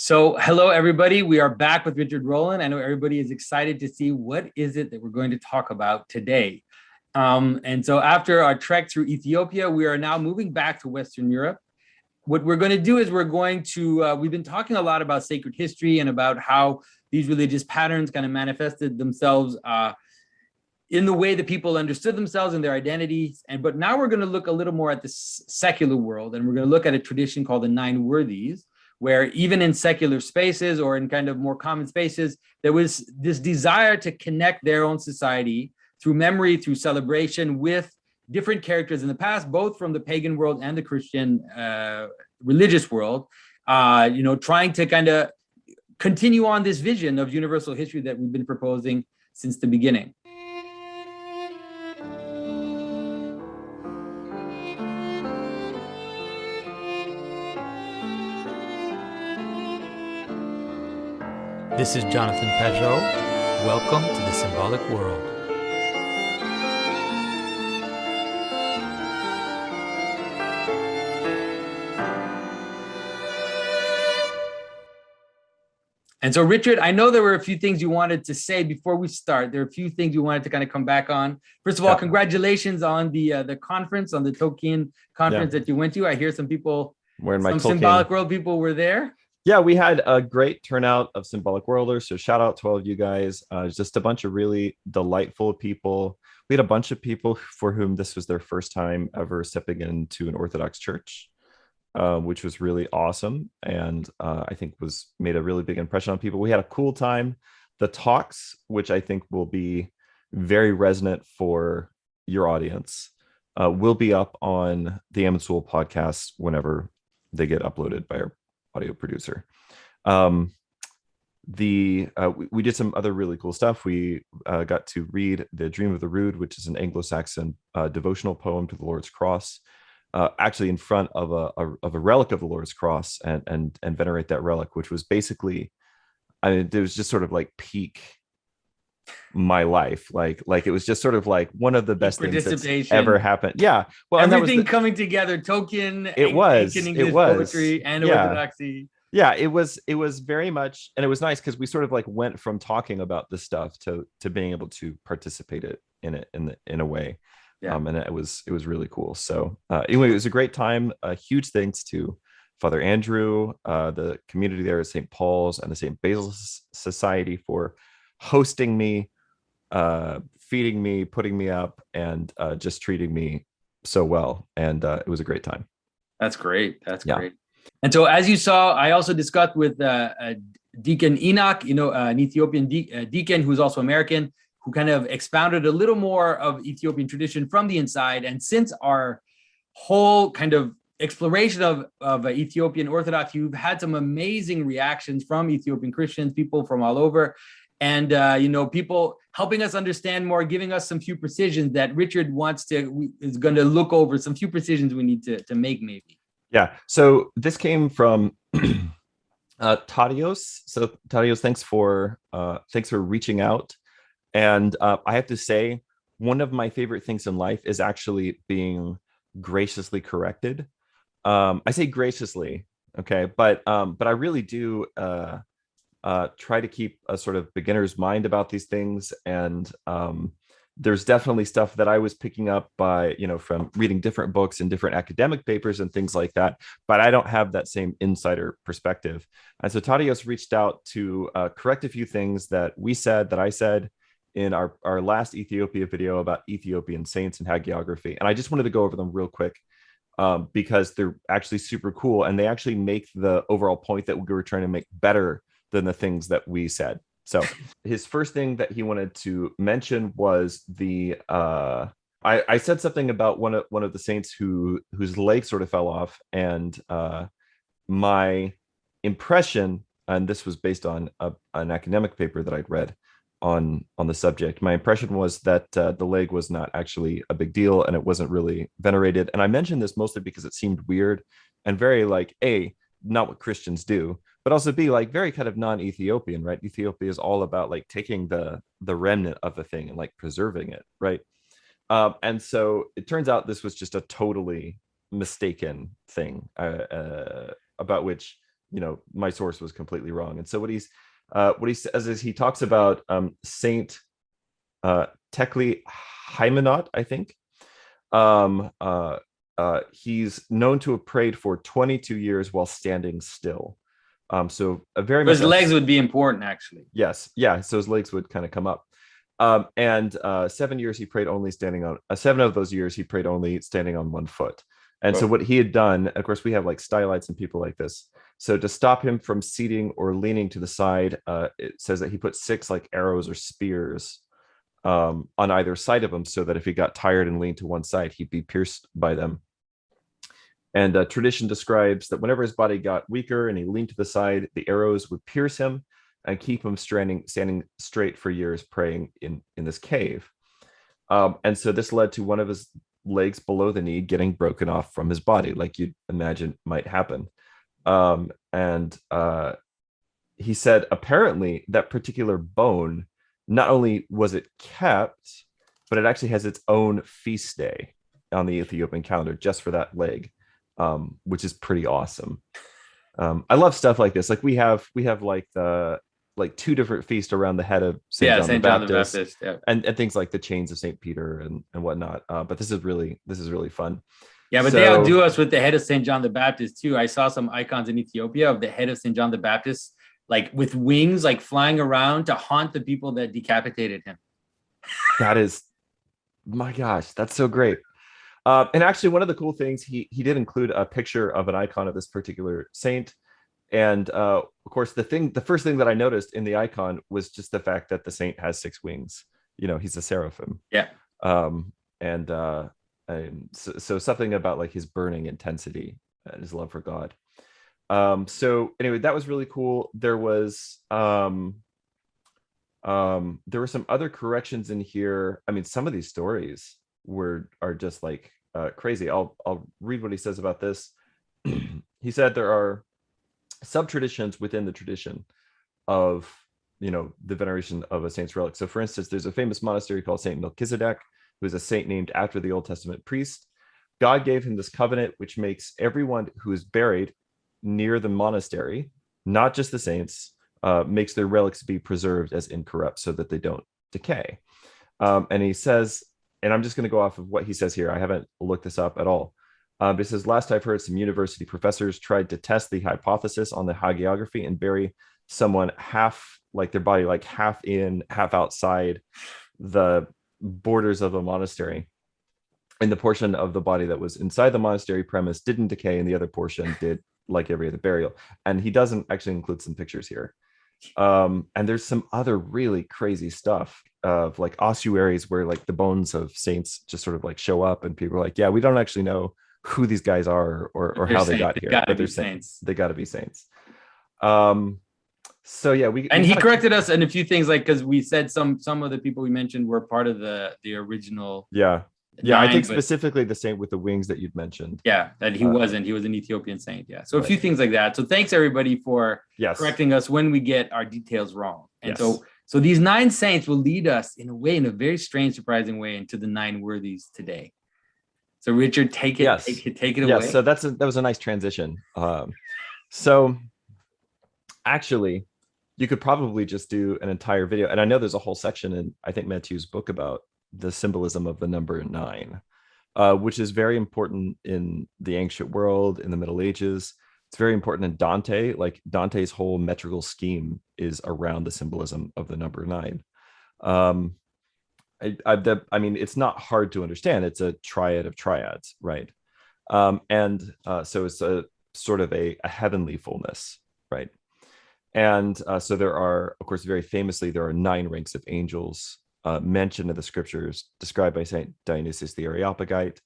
So, hello everybody. We are back with Richard Rohlin. I know everybody is excited to see what is it that we're going to talk about today. And so, after our trek through Ethiopia, we are now moving back to Western Europe. What we're going to do is we've been talking a lot about sacred history and about how these religious patterns kind of manifested themselves in the way that people understood themselves and their identities. But now we're going to look a little more at the secular world, and we're going to look at a tradition called the Nine Worthies, where even in secular spaces or in kind of more common spaces, there was this desire to connect their own society through memory, through celebration with different characters in the past, both from the pagan world and the Christian religious world, trying to kind of continue on this vision of universal history that we've been proposing since the beginning. This is Jonathan Pajot. Welcome to the Symbolic World. And so, Richard, I know there were a few things you wanted to say before we start. There are a few things you wanted to kind of come back on. First of all, congratulations on the conference, on the Tolkien conference that you went to. I hear some people, some Tolkien Symbolic World people were there. Yeah, we had a great turnout of Symbolic Worlders. So shout out to all of you guys. Just a bunch of really delightful people. We had a bunch of people for whom this was their first time ever stepping into an Orthodox church, which was really awesome. And I think made a really big impression on people. We had a cool time. The talks, which I think will be very resonant for your audience, will be up on the Amazul podcast whenever they get uploaded by our audio producer. We did some other really cool stuff. We got to read The Dream of the Rood, which is an Anglo-Saxon devotional poem to the Lord's Cross, actually in front of a relic of the Lord's Cross, and venerate that relic, which was basically, it was just sort of like peak my life, like it was just sort of like one of the best things that's ever happened. Yeah, well, everything coming together. Tolkien, ancient English poetry, and orthodoxy. Yeah, it was very much, and it was nice because we sort of like went from talking about this stuff to being able to participate in a way. And it was really cool. So anyway, it was a great time. Huge thanks to Father Andrew, the community there at St. Paul's and the St. Basil Society for hosting me, feeding me, putting me up, and just treating me so well. And it was a great time. That's great. That's great. And so, as you saw, I also discussed with Deacon Enoch, an Ethiopian deacon who's also American, who kind of expounded a little more of Ethiopian tradition from the inside. And since our whole kind of exploration of Ethiopian Orthodoxy, you've had some amazing reactions from Ethiopian Christians, people from all over. And, people helping us understand more, giving us some few precisions that Richard is going to look over, some few precisions we need to make maybe. Yeah. So this came from Tadios. So Tadios, thanks for reaching out. And I have to say, one of my favorite things in life is actually being graciously corrected. I say graciously, okay, but I really do try to keep a sort of beginner's mind about these things. And there's definitely stuff that I was picking up from reading different books and different academic papers and things like that, but I don't have that same insider perspective. And so Tadios reached out to correct a few things that I said in our last Ethiopia video about Ethiopian saints and hagiography. And I just wanted to go over them real quick because they're actually super cool. And they actually make the overall point that we were trying to make better than the things that we said. So his first thing that he wanted to mention was I said something about one of the saints whose leg sort of fell off, and my impression, and this was based on an academic paper that I'd read on the subject. My impression was that the leg was not actually a big deal and it wasn't really venerated. And I mentioned this mostly because it seemed weird and very like not what Christians do, but also be like very kind of non-Ethiopian, right? Ethiopia is all about like taking the remnant of a thing and like preserving it, right? And so it turns out this was just a totally mistaken thing about which my source was completely wrong. And so what he says is he talks about Saint Tekli Hymenot, I think. He's known to have prayed for 22 years while standing still. So a very much his legs would be important, actually. Yes, yeah. So his legs would kind of come up. And 7 years he prayed only standing on. 7 of those years he prayed only standing on one foot. And so what he had done, of course, we have like stylites and people like this. So to stop him from seating or leaning to the side, it says that he put 6 like arrows or spears on either side of him, so that if he got tired and leaned to one side, he'd be pierced by them. And tradition describes that whenever his body got weaker and he leaned to the side, the arrows would pierce him and keep him standing straight for years, praying in this cave. And so this led to one of his legs below the knee getting broken off from his body, like you'd imagine might happen. And he said apparently that particular bone, not only was it kept, but it actually has its own feast day on the Ethiopian calendar just for that leg, which is pretty awesome. I love stuff like this. Like we have like 2 different feasts around the head of Saint John the Baptist, yeah. and things like the chains of Saint Peter and whatnot. But this is really fun. Yeah, but they outdo us with the head of Saint John the Baptist too. I saw some icons in Ethiopia of the head of Saint John the Baptist, like with wings, like flying around to haunt the people that decapitated him. That is, my gosh, that's so great. And actually, one of the cool things, he did include a picture of an icon of this particular saint. And of course, the first thing that I noticed in the icon was just the fact that the saint has 6 wings. He's a seraphim. Yeah. And so something about like his burning intensity and his love for God. So anyway, that was really cool. There was some other corrections in here. I mean, some of these stories are just like crazy. I'll read what he says about this. He said there are sub-traditions within the tradition of the veneration of a saint's relic. So for instance, there's a famous monastery called Saint Melchizedek, who is a saint named after the Old Testament priest. God gave him this covenant which makes everyone who is buried near the monastery, not just the saints, makes their relics be preserved as incorrupt so that they don't decay. And he says, and I'm just going to go off of what he says here, I haven't looked this up at all. But it says, last I've heard, some university professors tried to test the hypothesis on the hagiography and bury someone half, like their body, like half in, half outside the borders of a monastery. And the portion of the body that was inside the monastery premise didn't decay, and the other portion did, like every other burial. And he doesn't actually include some pictures here. And there's some other really crazy stuff of like ossuaries where like the bones of saints just sort of like show up, and people are like, yeah, we don't actually know who these guys are or how they got here, but they're saints. They got to be saints. So yeah, he corrected us in a few things, like because we said some of the people we mentioned were part of the original. Yeah. I think specifically the saint with the wings that you'd mentioned. Yeah, that he wasn't. He was an Ethiopian saint. Yeah. So a few things like that. So thanks everybody for correcting us when we get our details wrong. And so these 9 saints will lead us in a very strange, surprising way into the 9 worthies today. So Richard, take it away. Yes, so that was a nice transition. So actually, you could probably just do an entire video, and I know there's a whole section in, I think, Matthew's book about the symbolism of the number 9, which is very important in the ancient world, in the Middle Ages. It's very important in Dante. Like Dante's whole metrical scheme is around the symbolism of the number 9. I mean, it's not hard to understand. It's a triad of triads, right? So it's a sort of a heavenly fullness, right? And so there are, of course, very famously, there are 9 ranks of angels mentioned in the scriptures, described by Saint Dionysius the Areopagite.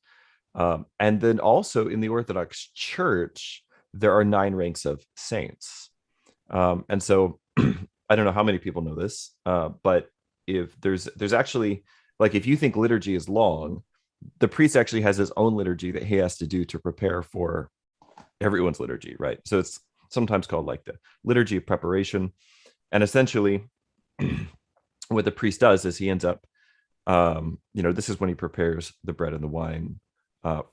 And then also in the Orthodox Church, there are 9 ranks of saints. And so I don't know how many people know this, but if there's actually, like, if you think liturgy is long, the priest actually has his own liturgy that he has to do to prepare for everyone's liturgy, right? So it's sometimes called like the liturgy of preparation. And essentially what the priest does is he ends up, this is when he prepares the bread and the wine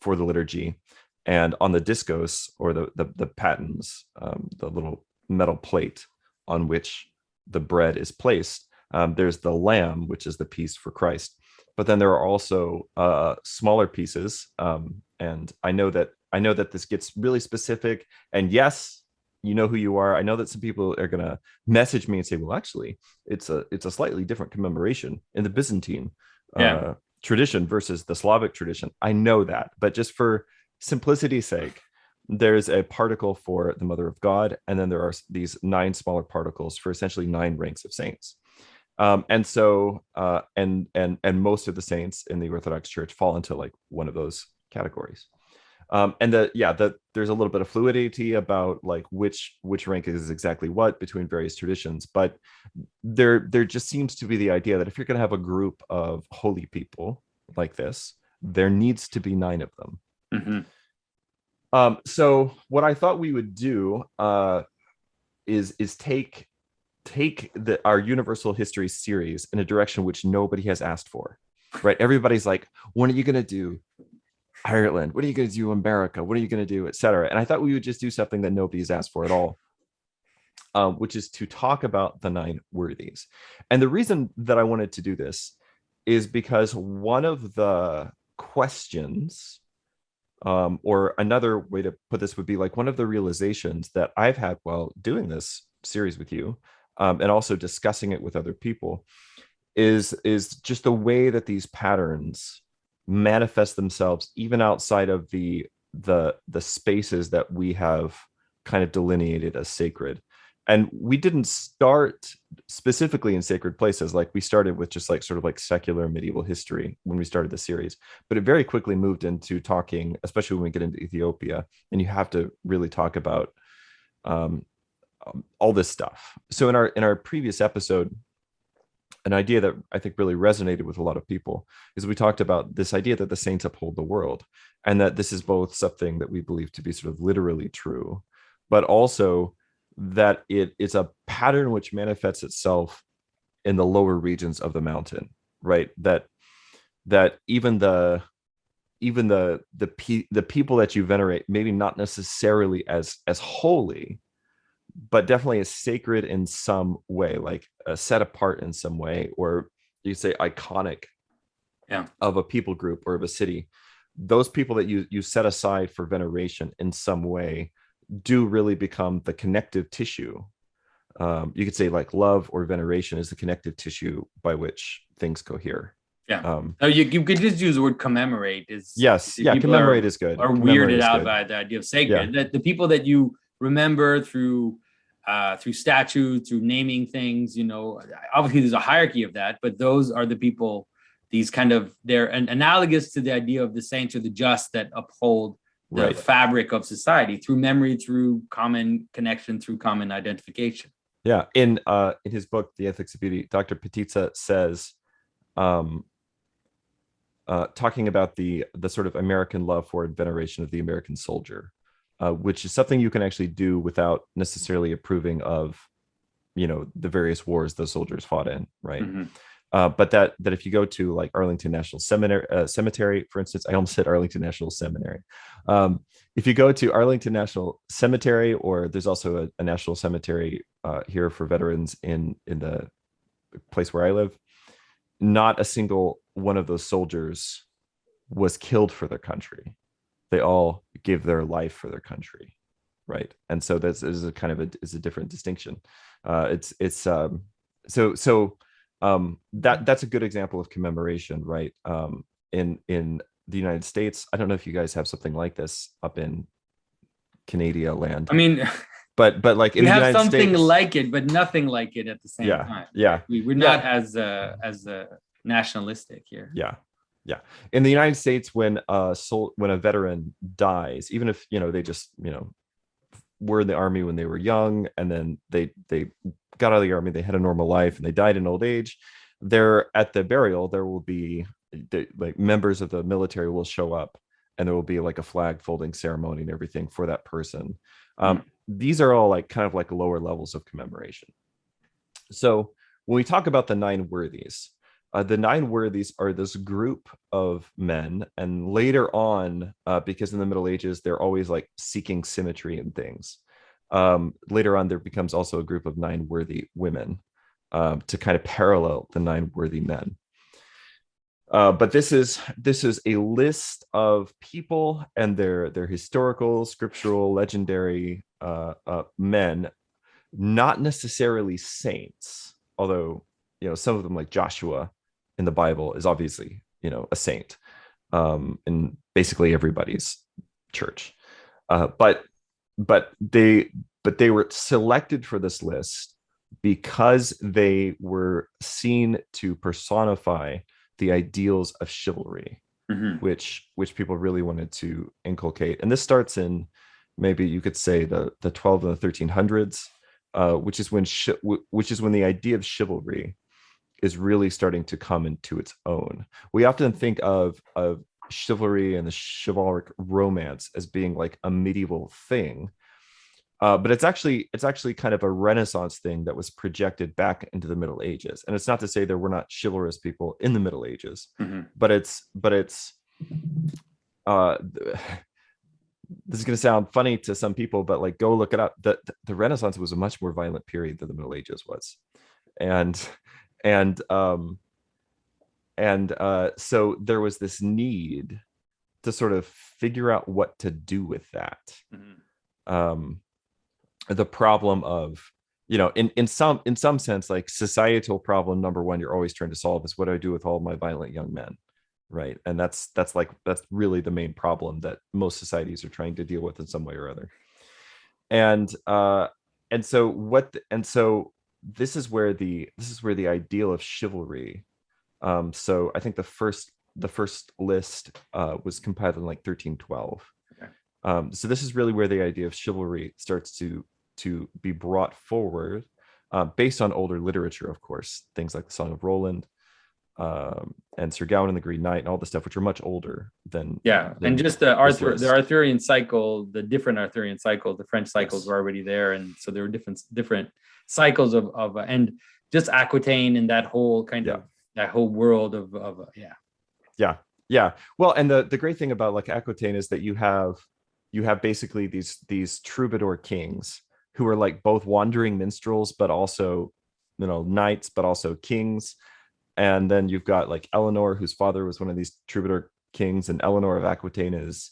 for the liturgy. And on the discos, or the patens, the little metal plate on which the bread is placed, there's the lamb, which is the piece for Christ. But then there are also smaller pieces, and I know that this gets really specific. And yes, you know who you are. I know that some people are going to message me and say, well, actually, it's a slightly different commemoration in the Byzantine tradition versus the Slavic tradition. I know that, but just for simplicity's sake, there's a particle for the Mother of God, and then there are these 9 smaller particles for essentially 9 ranks of saints. And so and most of the saints in the Orthodox Church fall into like one of those categories. And there's a little bit of fluidity about like which rank is exactly what between various traditions, but there just seems to be the idea that if you're going to have a group of holy people like this, there needs to be 9 of them. Mm-hmm. So what I thought we would do is take our Universal History series in a direction which nobody has asked for, right? Everybody's like, when are you going to do Ireland? What are you going to do America? What are you going to do, etc.? And I thought we would just do something that nobody's asked for at all, which is to talk about the 9 worthies. And the reason that I wanted to do this is because one of the questions, or another way to put this would be like one of the realizations that I've had while doing this series with you, and also discussing it with other people, is just the way that these patterns manifest themselves even outside of the spaces that we have kind of delineated as sacred. And we didn't start specifically in sacred places. Like we started with just like sort of like secular medieval history when we started the series, but it very quickly moved into talking, especially when we get into Ethiopia, and you have to really talk about all this stuff. So in our previous episode, an idea that I think really resonated with a lot of people is we talked about this idea that the saints uphold the world, and that this is both something that we believe to be sort of literally true, but also that it is a pattern which manifests itself in the lower regions of the mountain, right? That even the people that you venerate, maybe not necessarily as holy, but definitely as sacred in some way, like set apart in some way, or you say iconic of a people group or of a city. Those people that you set aside for veneration in some way do really become the connective tissue. You could say like love or veneration is the connective tissue by which things cohere. You could just use the word commemorate. Commemorate is good. Are weirded out by the idea of sacred. That the people that you remember through statutes, through naming things, obviously there's a hierarchy of that, but those are the people, these kind of, they're analogous to the idea of the saints or the just that uphold the fabric of society through memory, through common connection, through common identification. Yeah. In his book, The Ethics of Beauty, Dr. Petitza says, talking about the sort of American love for and veneration of the American soldier, which is something you can actually do without necessarily approving of, the various wars those soldiers fought in, right? Mm-hmm. But that if you go to like Arlington National Cemetery, for instance, I almost said Arlington National Seminary. If you go to Arlington National Cemetery, or there's also a national cemetery here for veterans in the place where I live, not a single one of those soldiers was killed for their country. They all give their life for their country, right? And so that's is a kind of a different distinction. That's a good example of commemoration, right? In the United States, I don't know if you guys have something like this up in Canada land. I mean, but like in we the have United something States, like it, but nothing like it at the same time. Yeah, we're not as nationalistic here. Yeah. In the United States, when a veteran dies, even if they just were in the army when they were young, and then they got out of the army, they had a normal life, and they died in old age, there at the burial there will be like members of the military will show up, and there will be like a flag folding ceremony and everything for that person. These are all like kind of like lower levels of commemoration. So when we talk about the 9 worthies, The Nine Worthies are this group of men, and later on, because in the Middle Ages they're always like seeking symmetry in things. Later on, there becomes also a group of nine worthy women to kind of parallel the nine worthy men. But this is a list of people and their historical, scriptural, legendary men, not necessarily saints, although some of them, like Joshua in the Bible, is obviously a saint in basically everybody's church. But they were selected for this list because they were seen to personify the ideals of chivalry, which people really wanted to inculcate. And this starts in, maybe you could say, the 12 and the 1300s, which is when the idea of chivalry is really starting to come into its own. We often think of chivalry and the chivalric romance as being like a medieval thing, but it's actually kind of a Renaissance thing that was projected back into the Middle Ages. And it's not to say there were not chivalrous people in the Middle Ages, but it's this is going to sound funny to some people, but like, go look it up. The Renaissance was a much more violent period than the Middle Ages was, and so there was this need to sort of figure out what to do with that. The problem of, in some sense, like, societal problem number one you're always trying to solve is, what do I do with all my violent young men, right? And that's really the main problem that most societies are trying to deal with in some way or other. And so this is where the ideal of chivalry. So I think the first list was compiled in like 1312. Okay. So this is really where the idea of chivalry starts to be brought forward, based on older literature, of course, things like the Song of Roland, and Sir Gawain and the Green Knight, and all the stuff, which are much older than and just the Arthurian cycle, the different Arthurian cycles, the French cycles were already there, and so there were different cycles of and just Aquitaine and that whole kind of that whole world of well, and the great thing about like Aquitaine is that you have basically these troubadour kings who are like both wandering minstrels, but also knights, but also kings. And then you've got like Eleanor, whose father was one of these troubadour kings, and Eleanor of Aquitaine is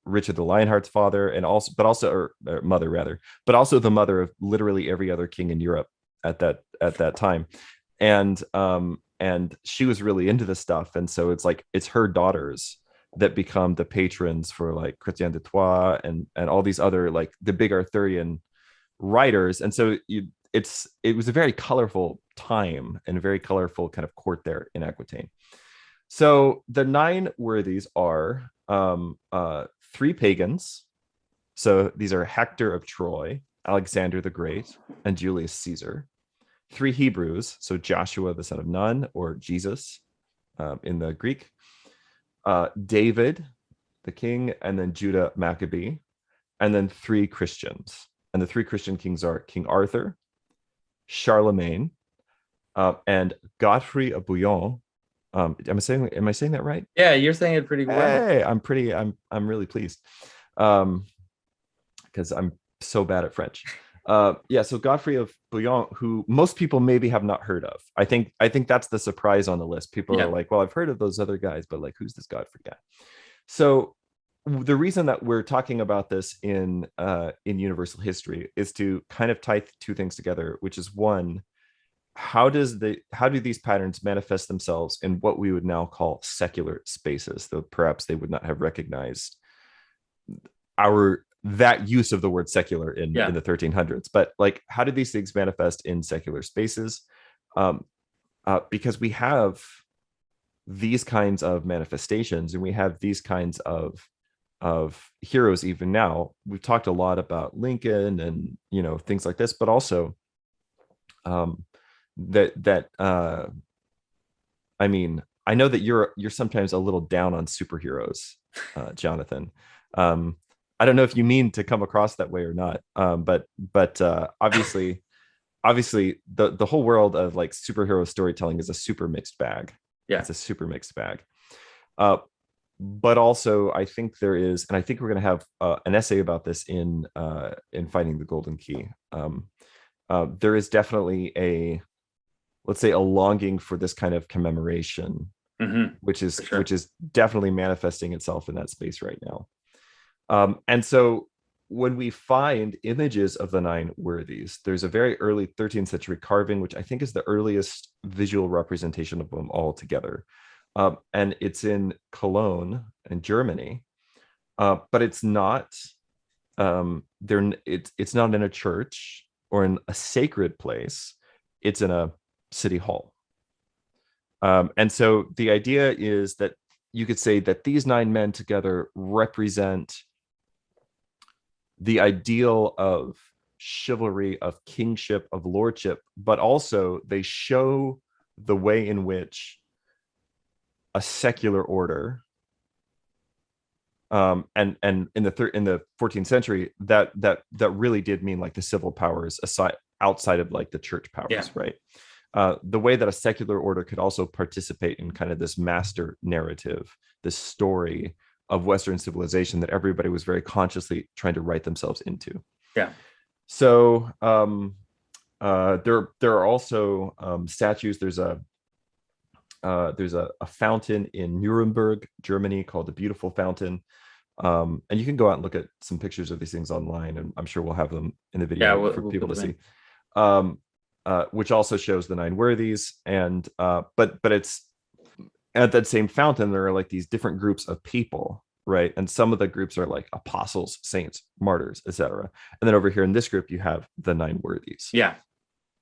Richard the Lionheart's father, and also mother rather, but also the mother of literally every other king in Europe at that time. And she was really into this stuff, and so it's her daughters that become the patrons for like Chrétien de Troyes and all these other like the big Arthurian writers. And so it was a very colorful time and a very colorful kind of court there in Aquitaine. So the Nine Worthies are three pagans. So these are Hector of Troy, Alexander the Great, and Julius Caesar. Three Hebrews, so Joshua the son of Nun, or Jesus in the Greek, David the king, and then Judah Maccabee, and then three Christians. And the three Christian kings are King Arthur, Charlemagne, and Godfrey of Bouillon. Am I saying that right? Yeah, you're saying it pretty well. Hey, I'm really pleased, because I'm so bad at French. So Godfrey of Bouillon, who most people maybe have not heard of. I think that's the surprise on the list. People are like, well, I've heard of those other guys, but like, who's this Godfrey guy? So the reason that we're talking about this in universal history is to kind of tie two things together, which is, one, how do these patterns manifest themselves in what we would now call secular spaces, though perhaps they would not have recognized that use of the word secular in the 1300s. But like, how do these things manifest in secular spaces? Because we have these kinds of manifestations, and we have these kinds of heroes even now. We've talked a lot about Lincoln and things like this, but also I mean, I know that you're sometimes a little down on superheroes, Jonathan. I don't know if you mean to come across that way or not, but obviously obviously the whole world of like superhero storytelling is a super mixed bag. Yeah. It's a super mixed bag. But also I think there is, and I think we're going to have an essay about this in Finding the Golden Key. There is definitely let's say a longing for this kind of commemoration, which is definitely manifesting itself in that space right now. And so when we find images of the Nine Worthies, there's a very early 13th century carving, which I think is the earliest visual representation of them all together. And it's in Cologne in Germany, but it's not it's not in a church or in a sacred place. It's in a city hall. And so the idea is that you could say that these 9 men together represent the ideal of chivalry, of kingship, of lordship, but also they show the way in which a secular order, and in the 14th century, that really did mean like the civil powers outside of like the church powers, right? The way that a secular order could also participate in kind of this master narrative, this story of Western civilization that everybody was very consciously trying to write themselves into. Yeah. So there are also statues. There's a fountain in Nuremberg, Germany, called the Beautiful Fountain. And you can go out and look at some pictures of these things online, and I'm sure we'll have them in the video for people to see. Which also shows the Nine Worthies, and but it's at that same fountain there are like these different groups of people, right? And some of the groups are like apostles, saints, martyrs, etc. And then over here in this group you have the Nine Worthies. Yeah.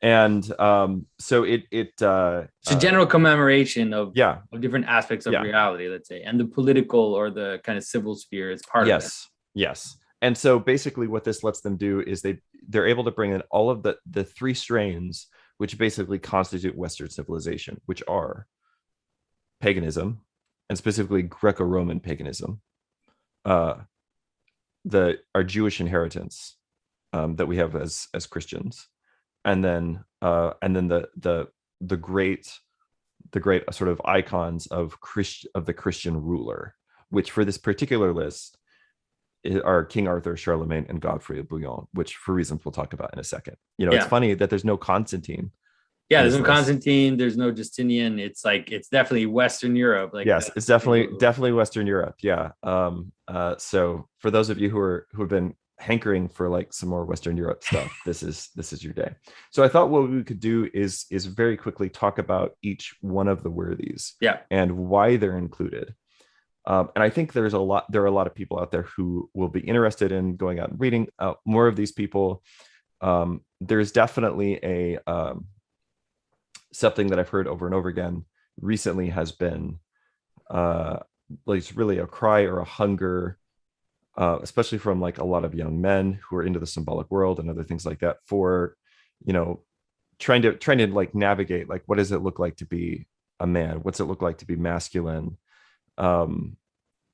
And so it's a general commemoration of different aspects of Yeah. reality, let's say, and the political or the kind of civil sphere is part of it. Yes. And so basically what this lets them do is they're able to bring in all of the 3 strains which basically constitute Western civilization, which are paganism, and specifically Greco-Roman paganism, our Jewish inheritance that we have as Christians, and then the great sort of icons of the Christian ruler, which for this particular list are King Arthur, Charlemagne, and Godfrey of Bouillon, which for reasons we'll talk about in a second. It's funny that there's no Constantine. Yeah, there's no Constantine, there's no Justinian. It's definitely Western Europe. Yes, it's definitely Western Europe. Yeah. So for those of you who have been hankering for like some more Western Europe stuff, this is your day. So I thought what we could do is very quickly talk about each one of the worthies, and why they're included. And I think there are a lot of people out there who will be interested in going out and reading more of these people. There's definitely something that I've heard over and over again recently has been like really a cry or a hunger, especially from like a lot of young men who are into the symbolic world and other things like that, for trying to like navigate, like, what does it look like to be a man? What's it look like to be masculine?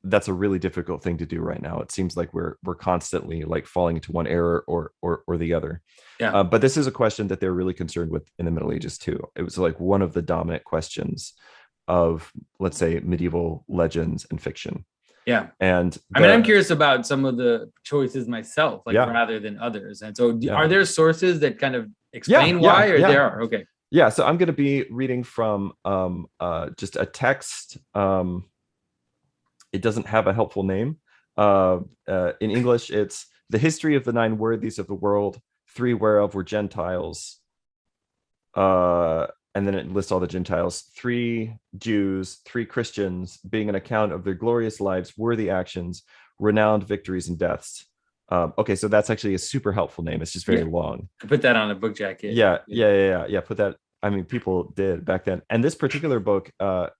That's a really difficult thing to do right now. It seems like we're constantly like falling into one error or the other. But this is a question that they're really concerned with in the Middle Ages too. It was like one of the dominant questions of, let's say, medieval legends and fiction. And I'm curious about some of the choices myself, like rather than others. And so are there sources that kind of explain why, or there are? Okay. Yeah. So I'm going to be reading from just a text. It doesn't have a helpful name. In English, it's The History of the Nine Worthies of the World, 3 whereof were Gentiles. And then it lists all the Gentiles: 3 Jews, 3 Christians, being an account of their glorious lives, worthy actions, renowned victories and deaths. Okay, so that's actually a super helpful name. It's just very long. Could put that on a book jacket. Yeah. Put that. I mean, people did back then. And this particular book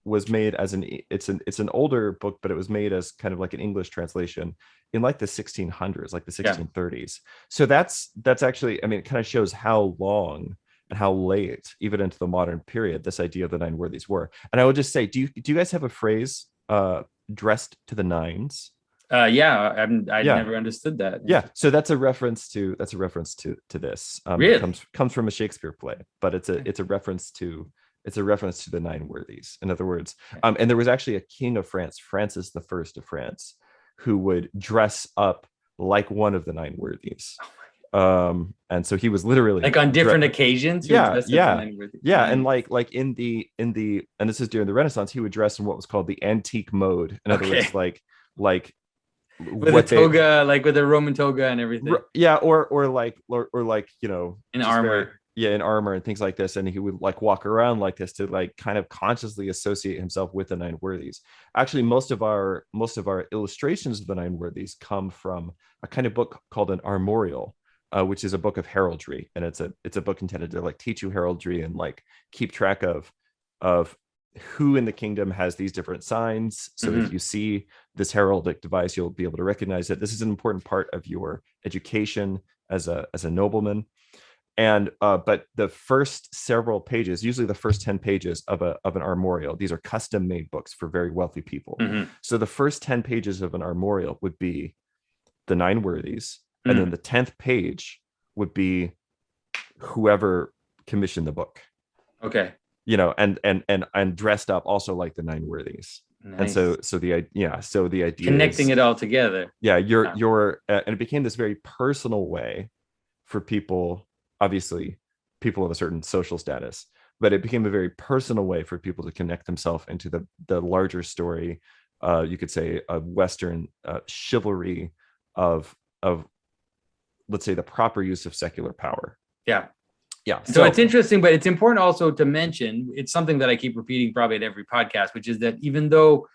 was made as it's an older book, but it was made as kind of like an English translation in like the 1600s, like the 1630s. So that's actually, I mean, it kind of shows how long and how late, even into the modern period, this idea of the Nine Worthies were. And I would just say, do you guys have a phrase, dressed to the nines? I Yeah. never understood that. Yeah, so that's a reference to this. Really? It comes from a Shakespeare play, but it's a reference to the Nine Worthies. In other words, and there was actually a king of France, Francis the First of France, who would dress up like one of the Nine Worthies. And so he was literally Like on different occasions. Yeah, Nice. and like in the and this is during the Renaissance, he would dress in what was called the antique mode. In other words, like with a toga, like with a Roman toga and everything. Yeah, or like in armor. In armor and things like this, and he would like walk around like this to like kind of consciously associate himself with the Nine Worthies. Actually, most of our illustrations of the Nine Worthies come from a kind of book called an armorial, which is a book of heraldry, and it's a book intended to like teach you heraldry and like keep track of who in the kingdom has these different signs. So if you see this heraldic device, you'll be able to recognize it. This is an important part of your education as a nobleman. And but the first several pages, usually the first 10 pages of an armorial, these are custom made books for very wealthy people. So the first 10 pages of an armorial would be the Nine Worthies, and then the 10th page would be whoever commissioned the book. Okay. And dressed up also like the Nine Worthies. Nice. And so the idea connecting it all together. Yeah, and it became this very personal way for people, obviously people of a certain social status, but it became a very personal way for people to connect themselves into the larger story. You could say a Western chivalry of let's say the proper use of secular power. Yeah. So it's interesting, but it's important also to mention, it's something that I keep repeating probably at every podcast, which is that even though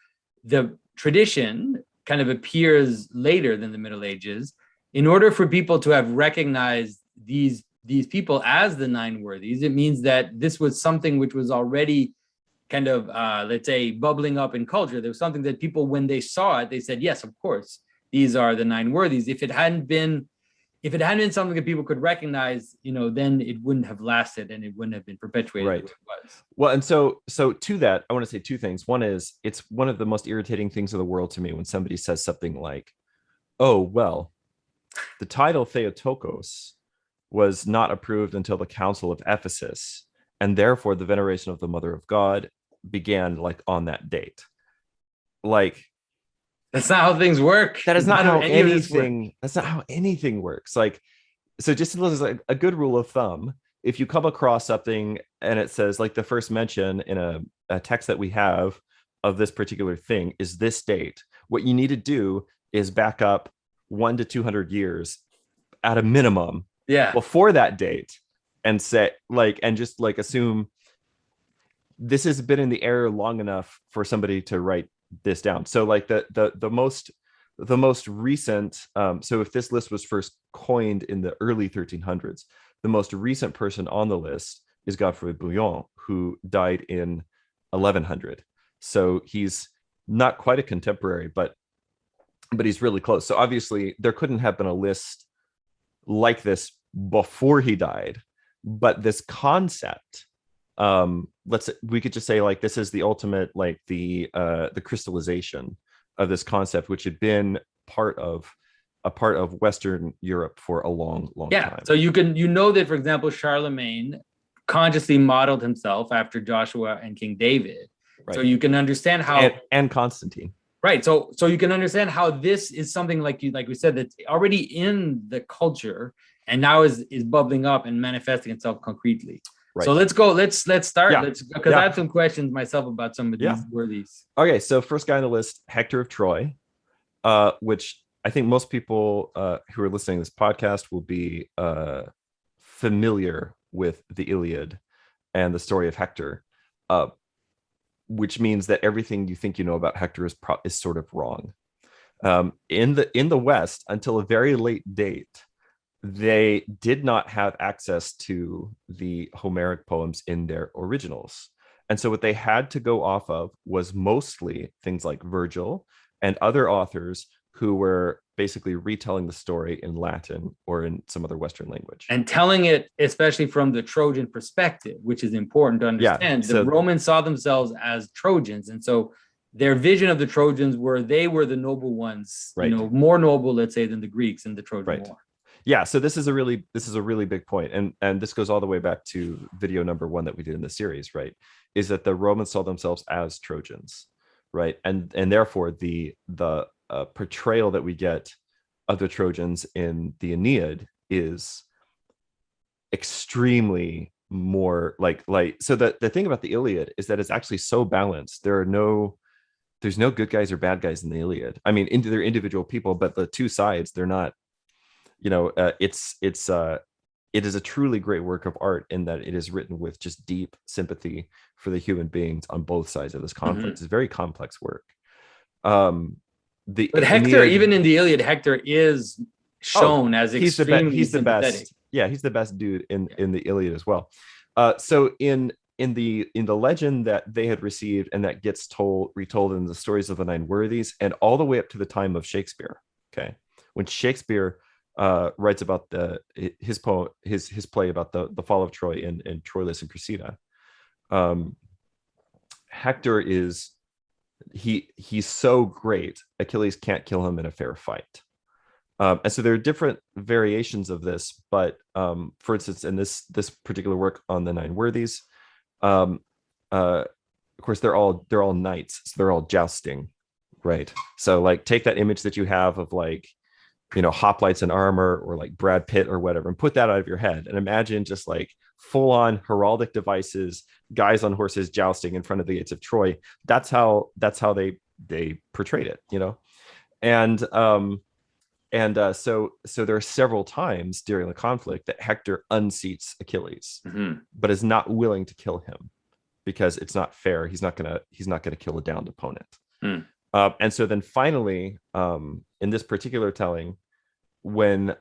the tradition kind of appears later than the Middle Ages, in order for people to have recognized these people as the Nine Worthies, it means that this was something which was already kind of, let's say, bubbling up in culture. There was something that people, when they saw it, they said, yes, of course, these are the Nine Worthies. If it hadn't been something that people could recognize, then it wouldn't have lasted and it wouldn't have been perpetuated. Right. The way it was. Well, and so to that, I want to say two things. One is, it's one of the most irritating things in the world to me when somebody says something like, oh, well, the title Theotokos was not approved until the Council of Ephesus, and therefore the veneration of the Mother of God began like on that date. Like, that's not how things work. That is not how anything. That's not how anything works. Like, so just as like a good rule of thumb, if you come across something and it says like the first mention in a text that we have of this particular thing is this date, what you need to do is back up 100 to 200 years at a minimum. Yeah. Before that date, and say like, and just like assume this has been in the air long enough for somebody to write this down. So like the most recent, so if this list was first coined in the early 1300s, the most recent person on the list is Godfrey of Bouillon, who died in 1100. So he's not quite a contemporary, but he's really close. So obviously there couldn't have been a list like this before he died, but this concept, we could just say like this is the ultimate, like the crystallization of this concept, which had been a part of Western Europe for a long time. So that, for example, Charlemagne consciously modeled himself after Joshua and King David. Right. So you can understand how, and Constantine. Right. So you can understand how this is something like we said, that's already in the culture and now is bubbling up and manifesting itself concretely. Right. So let's go. Let's start. Yeah. Because I have some questions myself about some of these worthies. Okay, so first guy on the list, Hector of Troy, which I think most people who are listening to this podcast will be familiar with the Iliad and the story of Hector, which means that everything you think you know about Hector is sort of wrong. In the West, until a very late date, they did not have access to the Homeric poems in their originals. And so what they had to go off of was mostly things like Virgil and other authors who were basically retelling the story in Latin or in some other Western language. And telling it, especially from the Trojan perspective, which is important to understand. The Romans saw themselves as Trojans. And so their vision of the Trojans were they were the noble ones, Right. more noble, let's say, than the Greeks in the Trojan War. Yeah, so this is a really big point, and this goes all the way back to video number 1 that we did in the series, right? Is that the Romans saw themselves as Trojans, right? And therefore the portrayal that we get of the Trojans in the Aeneid is extremely more like so the thing about the Iliad is that it's actually so balanced. There's no good guys or bad guys in the Iliad. I mean, into their individual people, but the two sides, they're not, it is a truly great work of art in that it is written with just deep sympathy for the human beings on both sides of this conflict. It's very complex work. But Hector, even in the Iliad, Hector is shown as extremely sympathetic. He's the best dude in the Iliad as well. So in the legend that they had received, and that gets retold in the stories of the Nine Worthies, and all the way up to the time of Shakespeare. Okay, when Shakespeare writes about his play about the fall of Troy in Troilus and Cressida, Hector is he's so great, Achilles can't kill him in a fair fight. And so there are different variations of this, but for instance, in this particular work on the Nine Worthies, of course they're all knights, so they're all jousting, right? So like take that image that you have of like, hoplites in armor or like Brad Pitt or whatever, and put that out of your head and imagine just like full on heraldic devices, guys on horses jousting in front of the gates of Troy. That's how they portrayed it, and so there are several times during the conflict that Hector unseats Achilles, but is not willing to kill him because it's not fair. He's not gonna kill a downed opponent. And so then finally, in this particular telling, when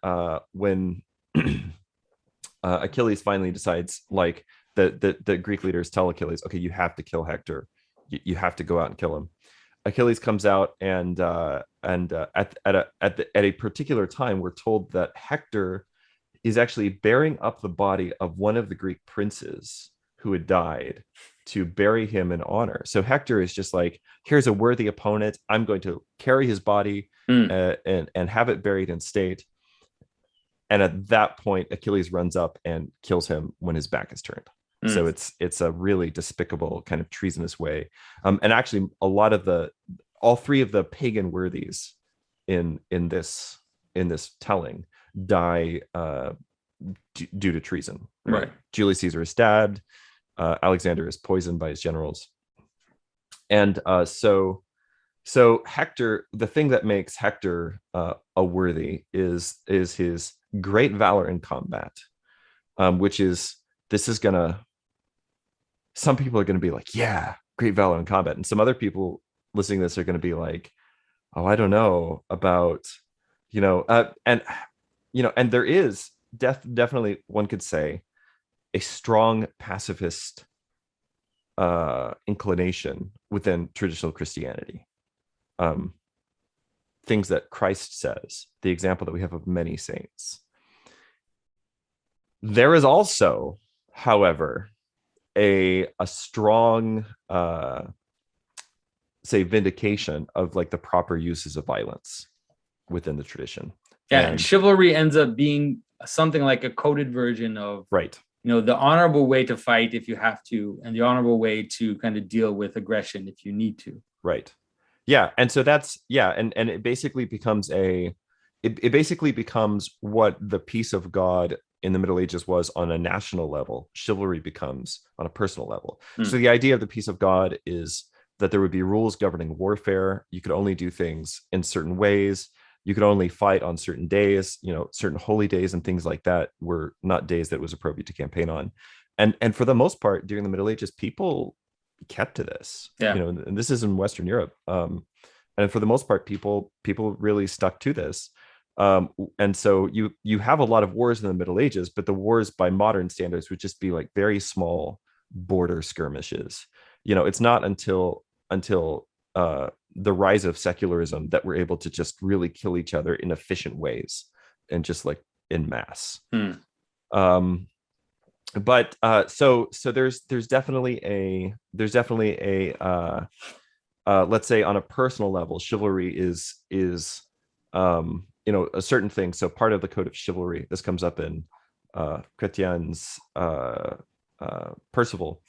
Achilles finally decides, like the Greek leaders tell Achilles, okay, you have to kill Hector, you have to go out and kill him. Achilles comes out and at a particular time, we're told that Hector is actually bearing up the body of one of the Greek princes who had died to bury him in honor. So Hector is just like, here's a worthy opponent. I'm going to carry his body and have it buried in state. And at that point, Achilles runs up and kills him when his back is turned. So it's a really despicable kind of treasonous way. And actually, all three of the pagan worthies in this telling die due to treason. Right. Julius Caesar is stabbed. Alexander is poisoned by his generals. And so Hector, the thing that makes Hector a worthy is his great valor in combat, which is, some people are going to be like, yeah, great valor in combat. And some other people listening to this are going to be like, oh, I don't know about, and there is definitely, one could say, a strong pacifist inclination within traditional Christianity. Things that Christ says, the example that we have of many saints. There is also, however, a strong say vindication of like the proper uses of violence within the tradition. And chivalry ends up being something like a coded version of the honorable way to fight if you have to, and the honorable way to kind of deal with aggression if you need to. Right. Yeah. And so that's, and it basically becomes it basically becomes what the peace of God in the Middle Ages was on a national level. Chivalry becomes on a personal level. So the idea of the peace of God is that there would be rules governing warfare. You could only do things in certain ways. You could only fight on certain days, certain holy days and things like that were not days that it was appropriate to campaign on. And for the most part, during the Middle Ages, people kept to this, and this is in Western Europe. And for the most part, people really stuck to this. And so you have a lot of wars in the Middle Ages, but the wars by modern standards would just be like very small border skirmishes. It's not until the rise of secularism that we're able to just really kill each other in efficient ways and just like in mass. But so there's definitely a let's say on a personal level, chivalry is a certain thing. So part of the code of chivalry, this comes up in Chrétien's Percival.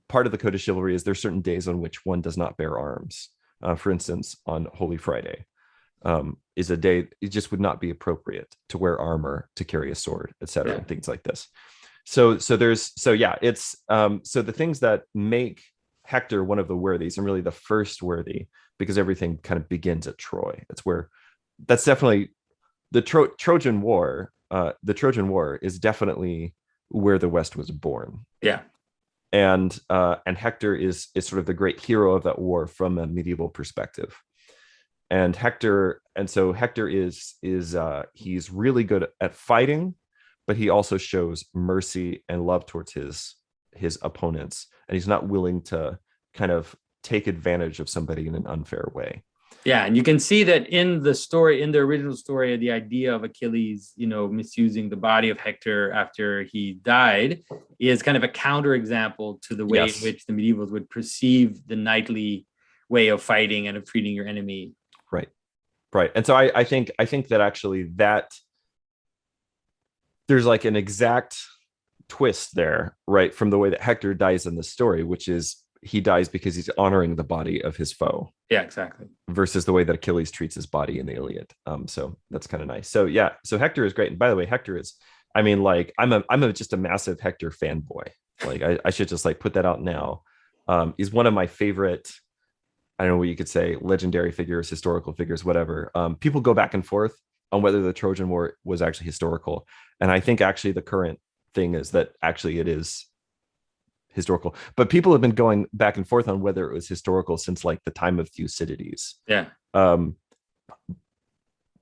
Part of the code of chivalry is there's certain days on which one does not bear arms. For instance, on Holy Friday is a day it just would not be appropriate to wear armor, to carry a sword, etc., and things like this. So it's so the things that make Hector one of the worthies, and really the first worthy, because everything kind of begins at Troy. That's definitely the Trojan War. The Trojan War is definitely where the West was born. Yeah. And Hector is sort of the great hero of that war from a medieval perspective. And so Hector is he's really good at fighting, but he also shows mercy and love towards his opponents, and he's not willing to kind of take advantage of somebody in an unfair way. Yeah, and you can see that in the original story, the idea of Achilles, misusing the body of Hector after he died is kind of a counterexample to the way in which the medievals would perceive the knightly way of fighting and of treating your enemy. Right. And so I think that actually that there's like an exact twist there, right, from the way that Hector dies in the story, which is he dies because he's honoring the body of his foe. Yeah, exactly. Versus the way that Achilles treats his body in the Iliad. So that's kind of nice. So yeah, so Hector is great. And by the way, Hector is, I mean, like I'm just a massive Hector fanboy. Like I should just like put that out now. He's one of my favorite, I don't know what you could say, legendary figures, historical figures, whatever. People go back and forth on whether the Trojan War was actually historical. And I think actually the current thing is that actually it is historical, but people have been going back and forth on whether it was historical since like the time of Thucydides. Yeah. But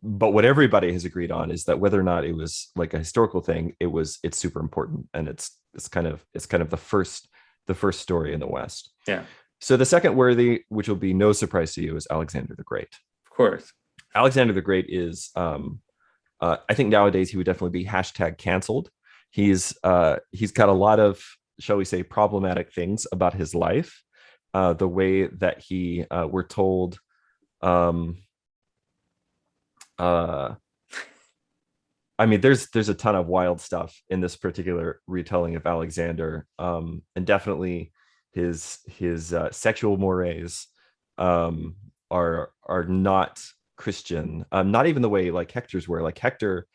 what everybody has agreed on is that whether or not it was like a historical thing, it's super important, and it's kind of the first story in the West. Yeah. So the second worthy, which will be no surprise to you, is Alexander the Great. Of course. Alexander the Great is, I think nowadays he would definitely be #canceled. He's got a lot of, shall we say, problematic things about his life. The way that we're told, I mean, there's a ton of wild stuff in this particular retelling of Alexander, and definitely his sexual mores are not Christian. Not even the way like Hector's were. Like Hector,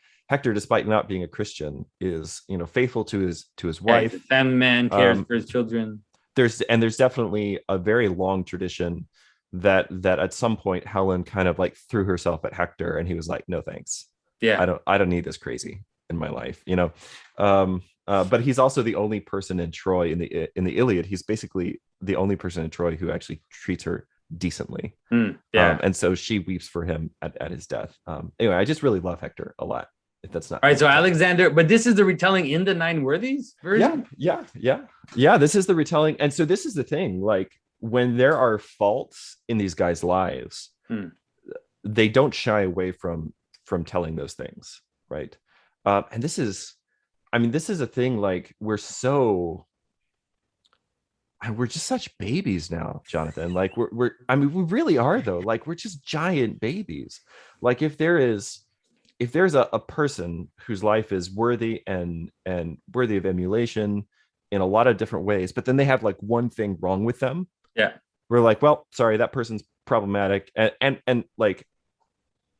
despite not being a Christian, is faithful to his wife. He's a family man, cares for his children. There's definitely a very long tradition that at some point Helen kind of like threw herself at Hector, and he was like, no thanks. Yeah, I don't need this crazy in my life, but he's also the only person in Troy in the Iliad. He's basically the only person in Troy who actually treats her decently. And so she weeps for him at his death. Anyway, I just really love Hector a lot. If that's not all right. So Alexander, but this is the retelling in the Nine Worthies version. Yeah. This is the retelling, and so this is the thing. Like when there are faults in these guys' lives, they don't shy away from telling those things, right? And this is a thing. Like we're just such babies now, Jonathan. Like we really are though. Like we're just giant babies. Like if there's a person whose life is worthy and worthy of emulation in a lot of different ways, but then they have like one thing wrong with them. Yeah. We're like, well, sorry, that person's problematic. And like,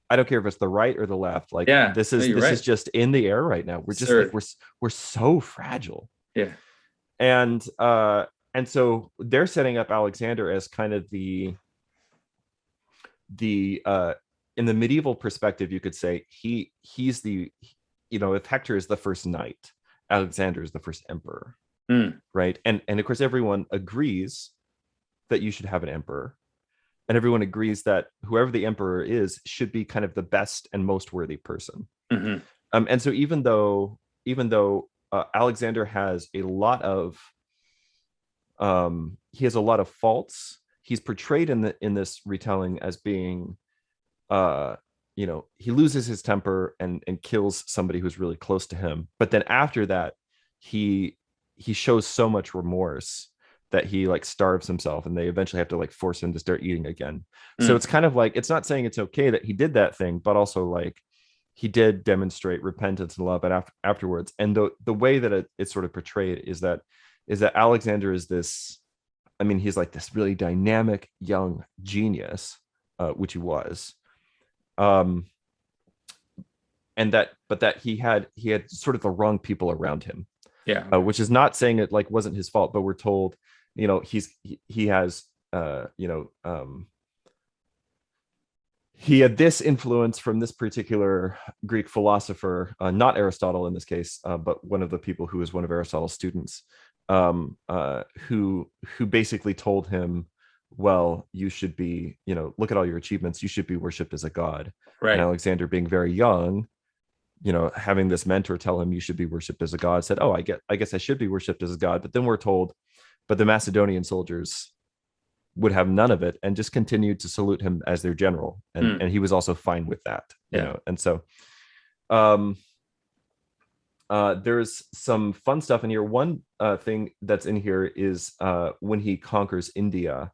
I don't care if it's the right or the left. Like this is just in the air right now. We're just like, we're so fragile. Yeah. And so they're setting up Alexander as kind of the in the medieval perspective, you could say he's the, if Hector is the first knight, Alexander is the first emperor, right? And of course, everyone agrees that you should have an emperor, and everyone agrees that whoever the emperor is should be kind of the best and most worthy person. And so even though Alexander has a lot of faults, he's portrayed in this retelling as being he loses his temper and kills somebody who's really close to him, but then after that he shows so much remorse that he like starves himself, and they eventually have to like force him to start eating again. So it's kind of like, it's not saying it's okay that he did that thing, but also like he did demonstrate repentance and love and afterwards. And the way that it's sort of portrayed is that Alexander is this, I mean, he's like this really dynamic young genius, which he was, and that he had sort of the wrong people around him. Yeah. Which is not saying it like wasn't his fault, but we're told, you know, he has he had this influence from this particular Greek philosopher, not Aristotle in this case, but one of the people who was one of Aristotle's students, who basically told him, well, you should be, you know, look at all your achievements, you should be worshipped as a god. Right. And Alexander, being very young, you know, having this mentor tell him you should be worshipped as a god, said, oh, I guess I should be worshipped as a god. But then we're told, but the Macedonian soldiers would have none of it and just continued to salute him as their general. And he was also fine with that, you know? And so there's some fun stuff in here. One thing that's in here is when he conquers India,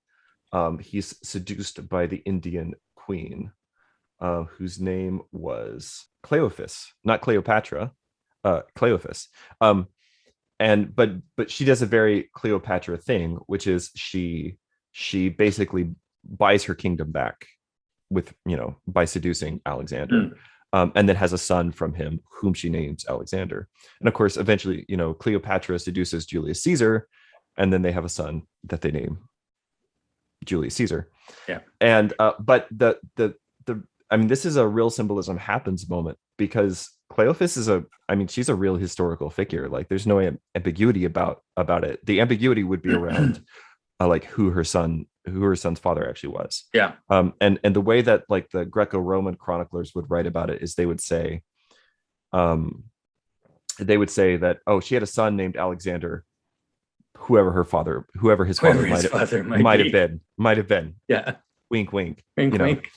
he's seduced by the Indian queen, whose name was Cleophas, not Cleopatra, Cleophas. But she does a very Cleopatra thing, which is she basically buys her kingdom back with, you know, by seducing Alexander, and then has a son from him whom she names Alexander. And of course, eventually, you know, Cleopatra seduces Julius Caesar, and then they have a son that they name Julius Caesar. Yeah. And but the I mean, this is a real symbolism happens moment, because Cleophas is she's a real historical figure. Like, there's no ambiguity about it. The ambiguity would be around like who her son's father actually was. Yeah. And the way that like the Greco-Roman chroniclers would write about it is they would say that, oh, she had a son named Alexander, whoever his father might have been. Yeah. Wink, wink. Wink, you know? wink.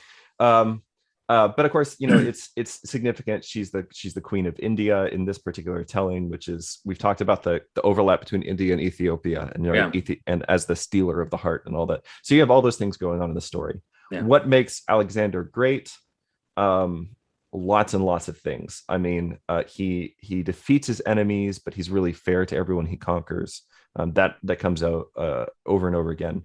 But of course, you know, it's significant. She's the queen of India in this particular telling, which is, we've talked about the overlap between India and Ethiopia, and, you know, and as the stealer of the heart and all that. So you have all those things going on in the story. Yeah. What makes Alexander great? Lots and lots of things. I mean, he defeats his enemies, but he's really fair to everyone he conquers. That comes out over and over again.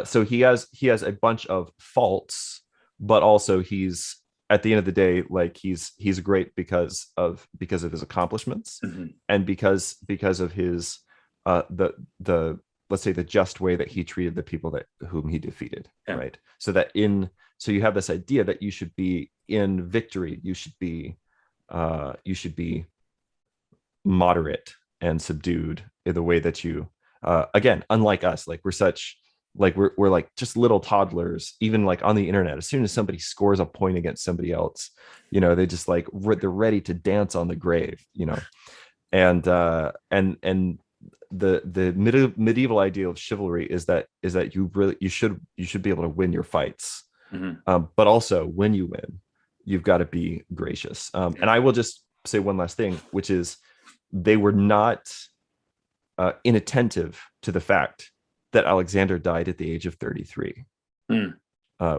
So he has a bunch of faults, but also he's, at the end of the day, like he's great because of his accomplishments, and because of his the let's say the just way that he treated the people whom he defeated, right? So you have this idea that you should be in victory, you should be moderate and subdued in the way that you again, unlike us, like we're like just little toddlers, even like on the internet. As soon as somebody scores a point against somebody else, you know, they just like they're ready to dance on the grave, you know. And the medieval idea of chivalry is that you should be able to win your fights, but also when you win, you've got to be gracious. And I will just say one last thing, which is they were not inattentive to the fact that Alexander died at the age of 33,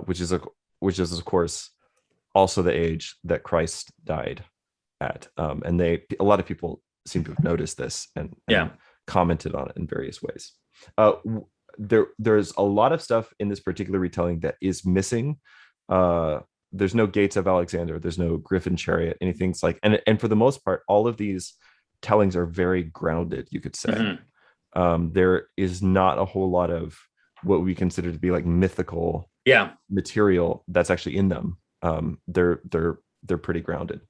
which is of course also the age that Christ died at. And a lot of people seem to have noticed this and commented on it in various ways. There's a lot of stuff in this particular retelling that is missing. There's no gates of Alexander. There's no griffin chariot, anything like, and for the most part, all of these tellings are very grounded, you could say. There is not a whole lot of what we consider to be like mythical material that's actually in them. They're pretty grounded.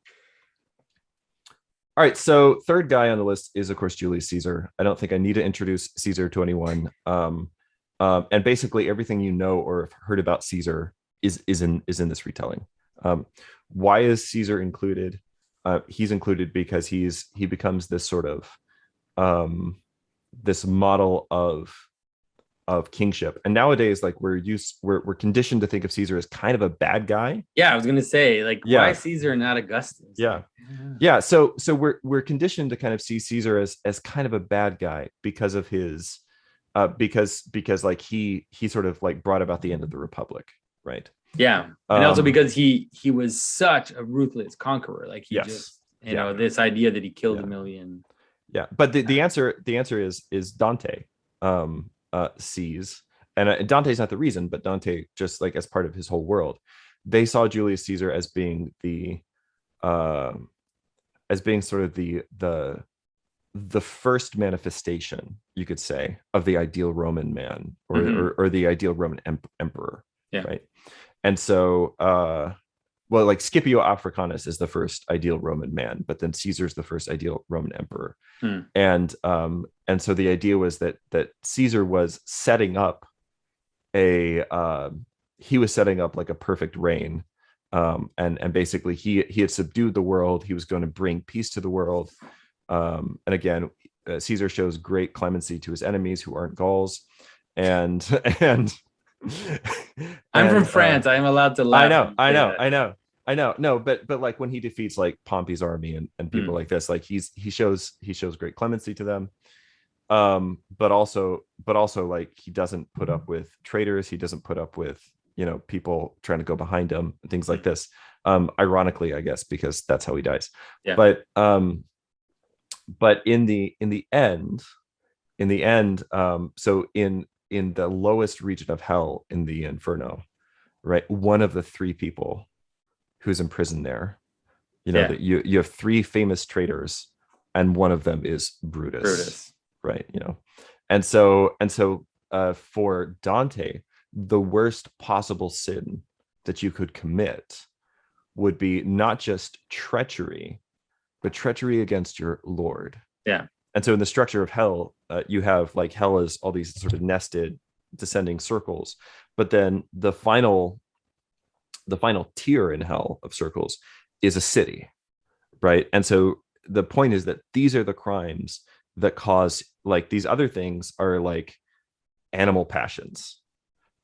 All right, so third guy on the list is, of course, Julius Caesar. I don't think I need to introduce Caesar to anyone. And basically everything you know or have heard about Caesar is in this retelling. Why is Caesar included? He's included because he becomes this sort of this model of of kingship. And nowadays, like we're conditioned to think of Caesar as kind of a bad guy. Yeah, I was gonna say, like, Yeah. why Caesar, not Augustus? Yeah. Like, Yeah. So we're conditioned to kind of see Caesar as kind of a bad guy because of his because like he sort of like brought about the end of the Republic, right? yeah. And also because he was such a ruthless conqueror. Like he Yes. just, you know, this idea that he killed Yeah. a million. Yeah. But the answer is Dante sees, and Dante's not the reason, but Dante, just like as part of his whole world, they saw Julius Caesar as being sort of the first manifestation, you could say, of the ideal Roman man, or the ideal Roman emperor. Yeah. Right. And so well, like Scipio Africanus is the first ideal Roman man, but then Caesar's the first ideal Roman emperor. And so the idea was that Caesar was setting up like a perfect reign. And basically he had subdued the world. He was going to bring peace to the world. And again, Caesar shows great clemency to his enemies who aren't Gauls. And I'm from France. I am allowed to laugh. I know. No, but like when he defeats like Pompey's army and people like this, like he shows great clemency to them. But also like he doesn't put up with traitors. He doesn't put up with, you know, people trying to go behind him and things like this. Ironically, I guess, because that's how he dies. Yeah. But in the end, so in the lowest region of hell, in the Inferno, right, one of the three people who's imprisoned there, you know, that you have three famous traitors, and one of them is Brutus. Right, you know. And so for Dante, the worst possible sin that you could commit would be not just treachery, but treachery against your Lord. Yeah. And so in the structure of hell, you have like hell is all these sort of nested descending circles, but then the final tier in hell of circles is a city, right? And so the point is that these are the crimes that cause, like, these other things are like animal passions,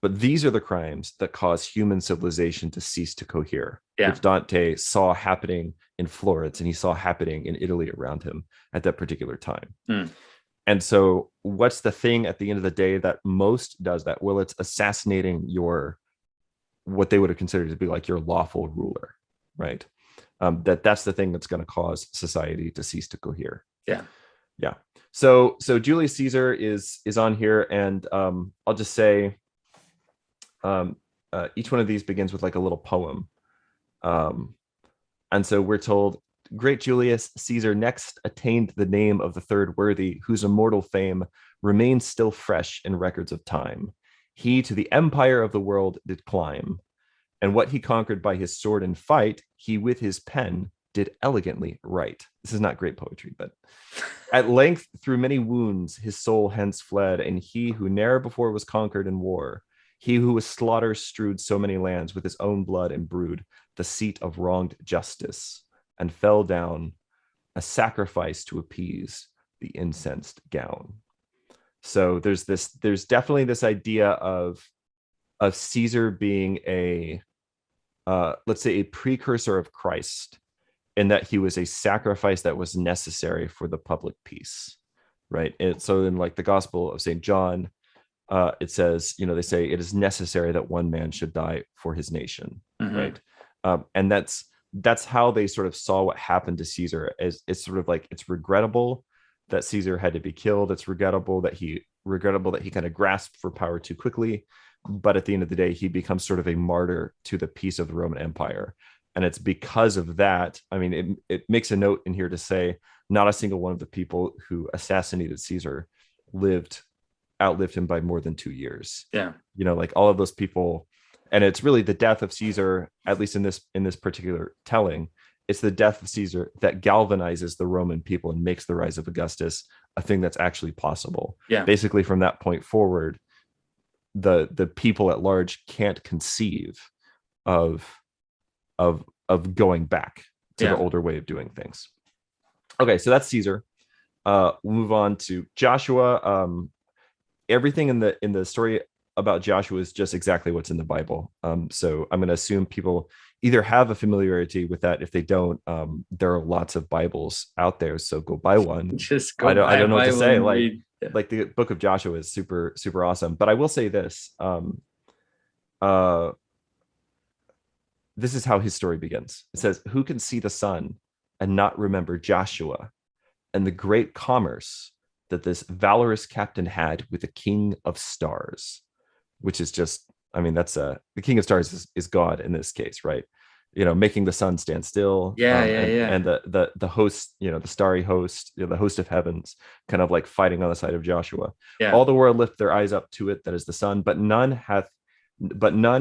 but these are the crimes that cause human civilization to cease to cohere, which Dante saw happening in Florence and he saw happening in Italy around him at that particular time. And so what's the thing at the end of the day that most does that? Well, it's assassinating what they would have considered to be like your lawful ruler, right? That's the thing that's going to cause society to cease to cohere. Yeah. So Julius Caesar is on here, and I'll just say each one of these begins with like a little poem. And so we're told, great Julius Caesar next attained the name of the third worthy, whose immortal fame remains still fresh in records of time. He to the empire of the world did climb, and what he conquered by his sword and fight, he with his pen did elegantly write. This is not great poetry, but at length through many wounds his soul hence fled, and he who ne'er before was conquered in war, he who with slaughter strewed so many lands, with his own blood embrued the seat of wronged justice, and fell down a sacrifice to appease the incensed gown. So there's definitely this idea of Caesar being a let's say a precursor of Christ, in that he was a sacrifice that was necessary for the public peace, right? And so in like the Gospel of St. John, it says, you know, they say it is necessary that one man should die for his nation, right? And that's how they sort of saw what happened to Caesar. As it's sort of like, it's regrettable that Caesar had to be killed. It's regrettable that he kind of grasped for power too quickly. But at the end of the day, he becomes sort of a martyr to the peace of the Roman Empire. And it's because of that, I mean, it makes a note in here to say not a single one of the people who assassinated Caesar outlived him by more than 2 years. Yeah. You know, like all of those people. And it's really the death of Caesar, at least in this particular telling, it's the death of Caesar that galvanizes the Roman people and makes the rise of Augustus a thing that's actually possible. Yeah. Basically, from that point forward, the people at large can't conceive of going back to the older way of doing things. Okay, so that's Caesar. We'll move on to Joshua. everything in the story about Joshua is just exactly what's in the Bible. So I'm going to assume people either have a familiarity with that. If they don't, there are lots of Bibles out there, so go buy one. Just go. I don't know what to say. And read. Like the book of Joshua is super super awesome. But I will say this. This is how his story begins. It says, "Who can see the sun and not remember Joshua and the great commerce that this valorous captain had with the king of stars?" Which is just, I mean, that's the king of stars is God in this case, right? Making the sun stand still. And the host, the starry host, the host of heavens, kind of like fighting on the side of Joshua. Yeah. All the world lift their eyes up to it, that is the sun, but none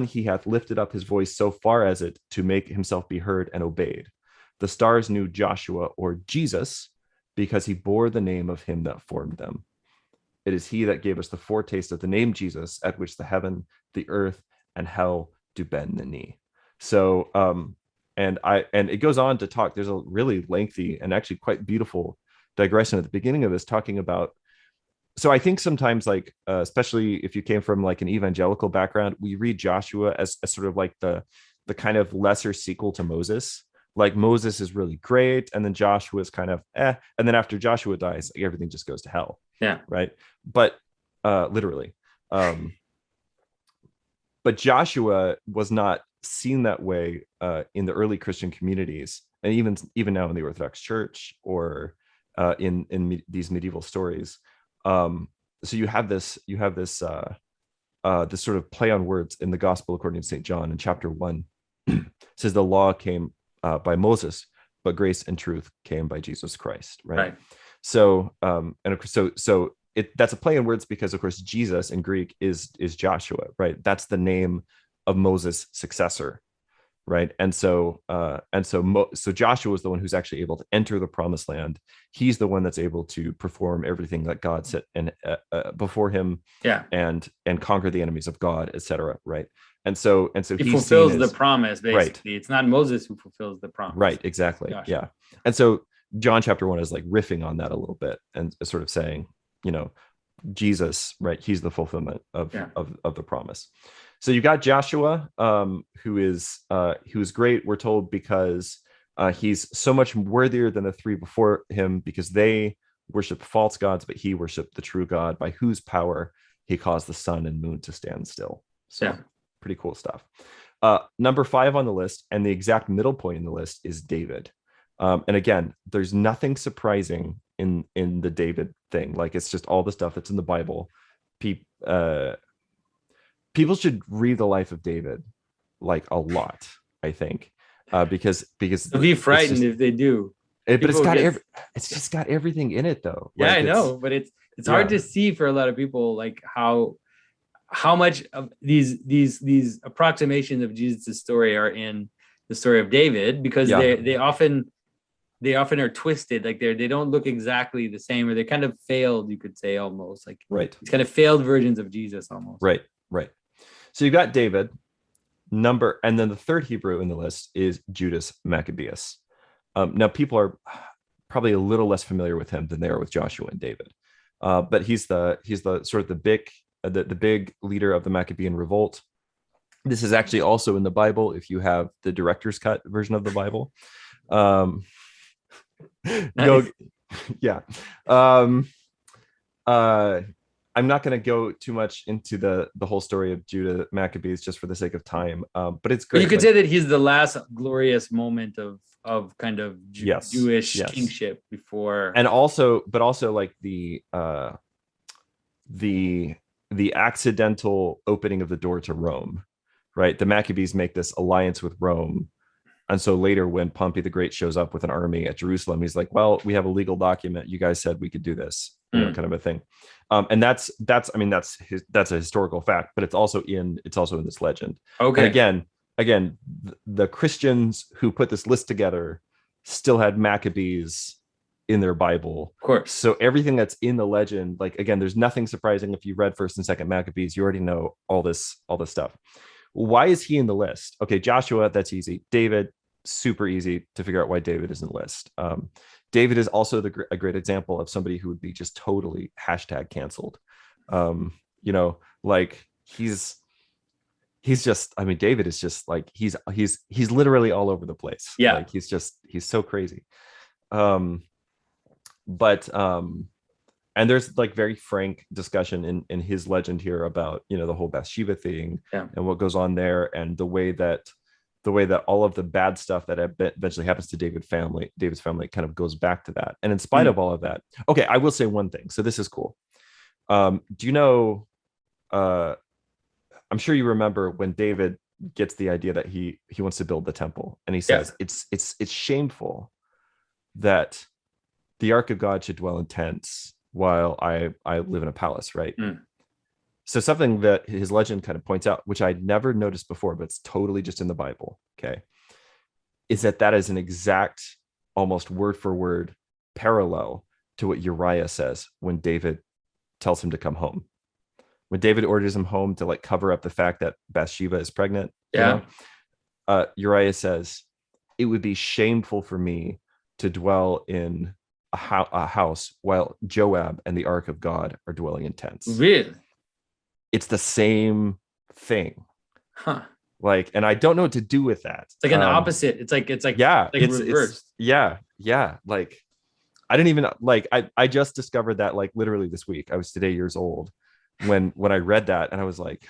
he hath lifted up his voice so far as it to make himself be heard and obeyed. The stars knew Joshua, or Jesus, because he bore the name of him that formed them. It is he that gave us the foretaste of the name Jesus, at which the heaven, the earth, and hell do bend the knee. So, and it goes on to talk. There's a really lengthy and actually quite beautiful digression at the beginning of this, talking about. So I think sometimes, like, especially if you came from like an evangelical background, we read Joshua as sort of like the kind of lesser sequel to Moses. Like Moses is really great, and then Joshua is kind of and then after Joshua dies, like, everything just goes to hell. Yeah. Right. But literally. But Joshua was not seen that way in the early Christian communities, and even now in the Orthodox Church, or in these medieval stories. So you have this this sort of play on words in the Gospel according to St. John in chapter 1. It says the law came by Moses, but grace and truth came by Jesus Christ. Right. So and of course, so that's a play on words, because of course Jesus in Greek is Joshua, right? That's the name of Moses' successor, right? And so Joshua is the one who's actually able to enter the promised land. He's the one that's able to perform everything that God set and before him, and conquer the enemies of God, etc. Right? And so he fulfills the promise. Basically, right. It's not Moses who fulfills the promise. Right. Exactly. Joshua. Yeah. And so John chapter 1 is like riffing on that a little bit and sort of saying, Jesus, right? He's the fulfillment of the promise. So you got Joshua, who is great, we're told, because he's so much worthier than the three before him, because they worship false gods, but he worshiped the true God, by whose power he caused the sun and moon to stand still. So pretty cool stuff. Number 5 on the list, and the exact middle point in the list, is David. And again, there's nothing surprising in the David thing. Like, it's just all the stuff that's in the Bible. People should read the life of David like a lot, I think, because they'll be frightened if they do. But it's just got everything in it, though. Yeah, I know, but it's hard to see for a lot of people, like how much of these approximations of Jesus' story are in the story of David, because they often are twisted. Like they don't look exactly the same, or they're kind of failed, you could say, almost like it's kind of failed versions of Jesus almost. Right. So you've got David, and then the third Hebrew in the list is Judas Maccabeus. Now people are probably a little less familiar with him than they are with Joshua and David, but he's the sort of the big leader of the Maccabean revolt. This is actually also in the Bible if you have the director's cut version of the Bible. I'm not going to go too much into the whole story of Judah Maccabees just for the sake of time, but it's great. But you could say that he's the last glorious moment of kind of Jewish kingship before, but also like the accidental opening of the door to Rome, right? The Maccabees make this alliance with Rome. And so later, when Pompey the Great shows up with an army at Jerusalem, he's like, well, we have a legal document. You guys said we could do this, kind of a thing. And that's a historical fact, but it's also in this legend. Okay. And again, the Christians who put this list together still had Maccabees in their Bible. Of course. So everything that's in the legend, like, again, there's nothing surprising. If you read 1st and 2nd Maccabees, you already know all this stuff. Why is he in the list? Okay, Joshua, that's easy. David, super easy to figure out why David is in the list. David is also a great example of somebody who would be just totally # canceled. You know, like he's just, I mean, David is just like he's literally all over the place. Yeah. Like he's so crazy. Um, but and there's like very frank discussion in his legend here about, you know, the whole Bathsheba thing and what goes on there, and the way that all of the bad stuff that eventually happens to David's family kind of goes back to that. And in spite of all of that, okay, I will say one thing. So this is cool. Do you know, I'm sure you remember when David gets the idea that he wants to build the temple, and he says it's shameful that the ark of God should dwell in tents while I live in a palace, right? So something that his legend kind of points out, which I'd never noticed before, but it's totally just in the Bible, okay, is that is an exact, almost word for word parallel to what Uriah says when David tells him to come home. When David orders him home to like cover up the fact that Bathsheba is pregnant, Uriah says, it would be shameful for me to dwell in a house while Joab and the ark of God are dwelling in tents. Really? It's the same thing. Huh. Like, and I don't know what to do with that. It's like an opposite. It's like reversed. Yeah. Like, I didn't even like, I just discovered that like literally this week. I was today years old when I read that, and I was like,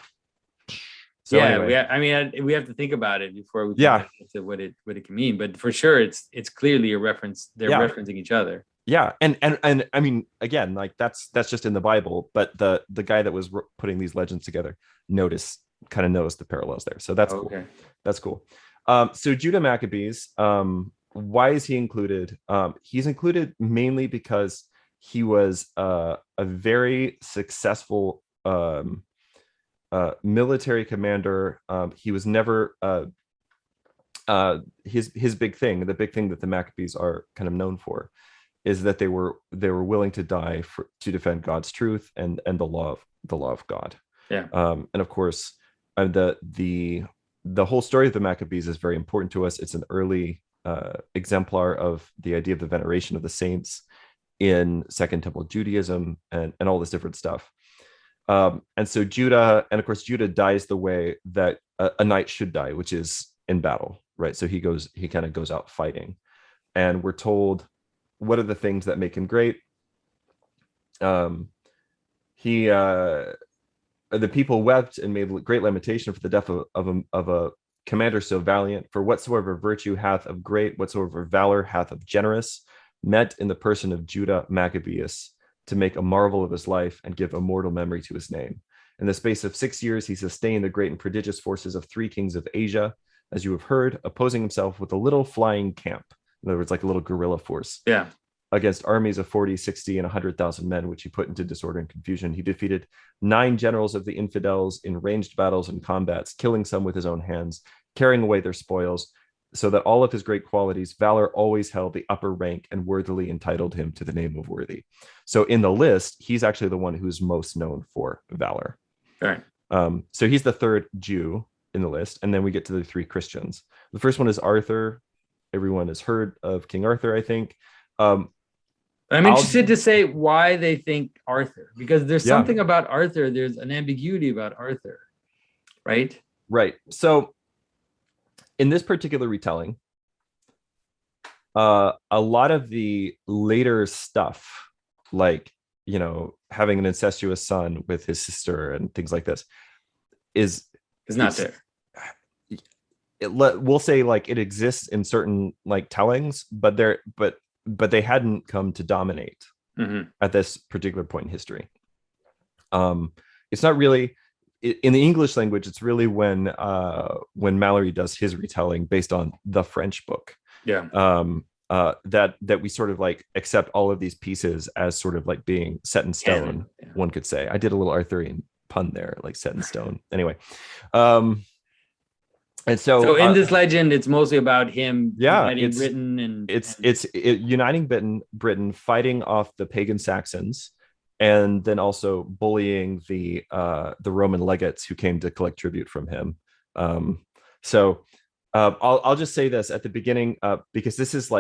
so yeah, anyway. we have to think about it before we get into what it can mean. But for sure, it's clearly a reference. They're referencing each other. Yeah, and I mean, again, like that's just in the Bible, but the guy that was putting these legends together kind of knows the parallels there. So that's cool. That's cool. So Judah Maccabees, why is he included? He's included mainly because he was a very successful military commander. He was never his big thing. The big thing that the Maccabees are kind of known for is that they were willing to die to defend God's truth and the law of God. Yeah. And of course, the whole story of the Maccabees is very important to us. It's an early exemplar of the idea of the veneration of the saints in Second Temple Judaism and all this different stuff. And so Judah dies the way that a knight should die, which is in battle, right? So he kind of goes out fighting, and we're told what are the things that make him great. The people wept and made great lamentation for the death of a commander so valiant. For whatsoever virtue hath of great, whatsoever valor hath of generous, met in the person of Judah Maccabeus, to make a marvel of his life and give immortal memory to his name. In the space of 6 years, he sustained the great and prodigious forces of 3 kings of Asia, as you have heard, opposing himself with a little flying camp. In other words, like a little guerrilla force. Yeah. Against armies of 40, 60, and 100,000 men, which he put into disorder and confusion. He defeated 9 generals of the infidels in ranged battles and combats, killing some with his own hands, carrying away their spoils, so that all of his great qualities, valor always held the upper rank and worthily entitled him to the name of worthy. So in the list, he's actually the one who's most known for valor. All right. So he's the third Jew in the list. And then we get to the 3 Christians. The first one is Arthur. Everyone has heard of King Arthur, I think. I'm interested to say why they think Arthur, because there's something about Arthur. There's an ambiguity about Arthur, right? Right. So in this particular retelling, a lot of the later stuff, like, you know, having an incestuous son with his sister and things like this, is not there. We'll say like it exists in certain like tellings, but they hadn't come to dominate at this particular point in history. It's not really in the English language. It's really when Mallory does his retelling based on the French book. That we sort of like accept all of these pieces as sort of like being set in stone. One could say. I did a little Arthurian pun there, like set in stone. Anyway. And so in this legend, it's mostly about him uniting Britain, and it's uniting Britain, fighting off the pagan Saxons, and then also bullying the Roman legates who came to collect tribute from him. I'll just say this at the beginning, because this is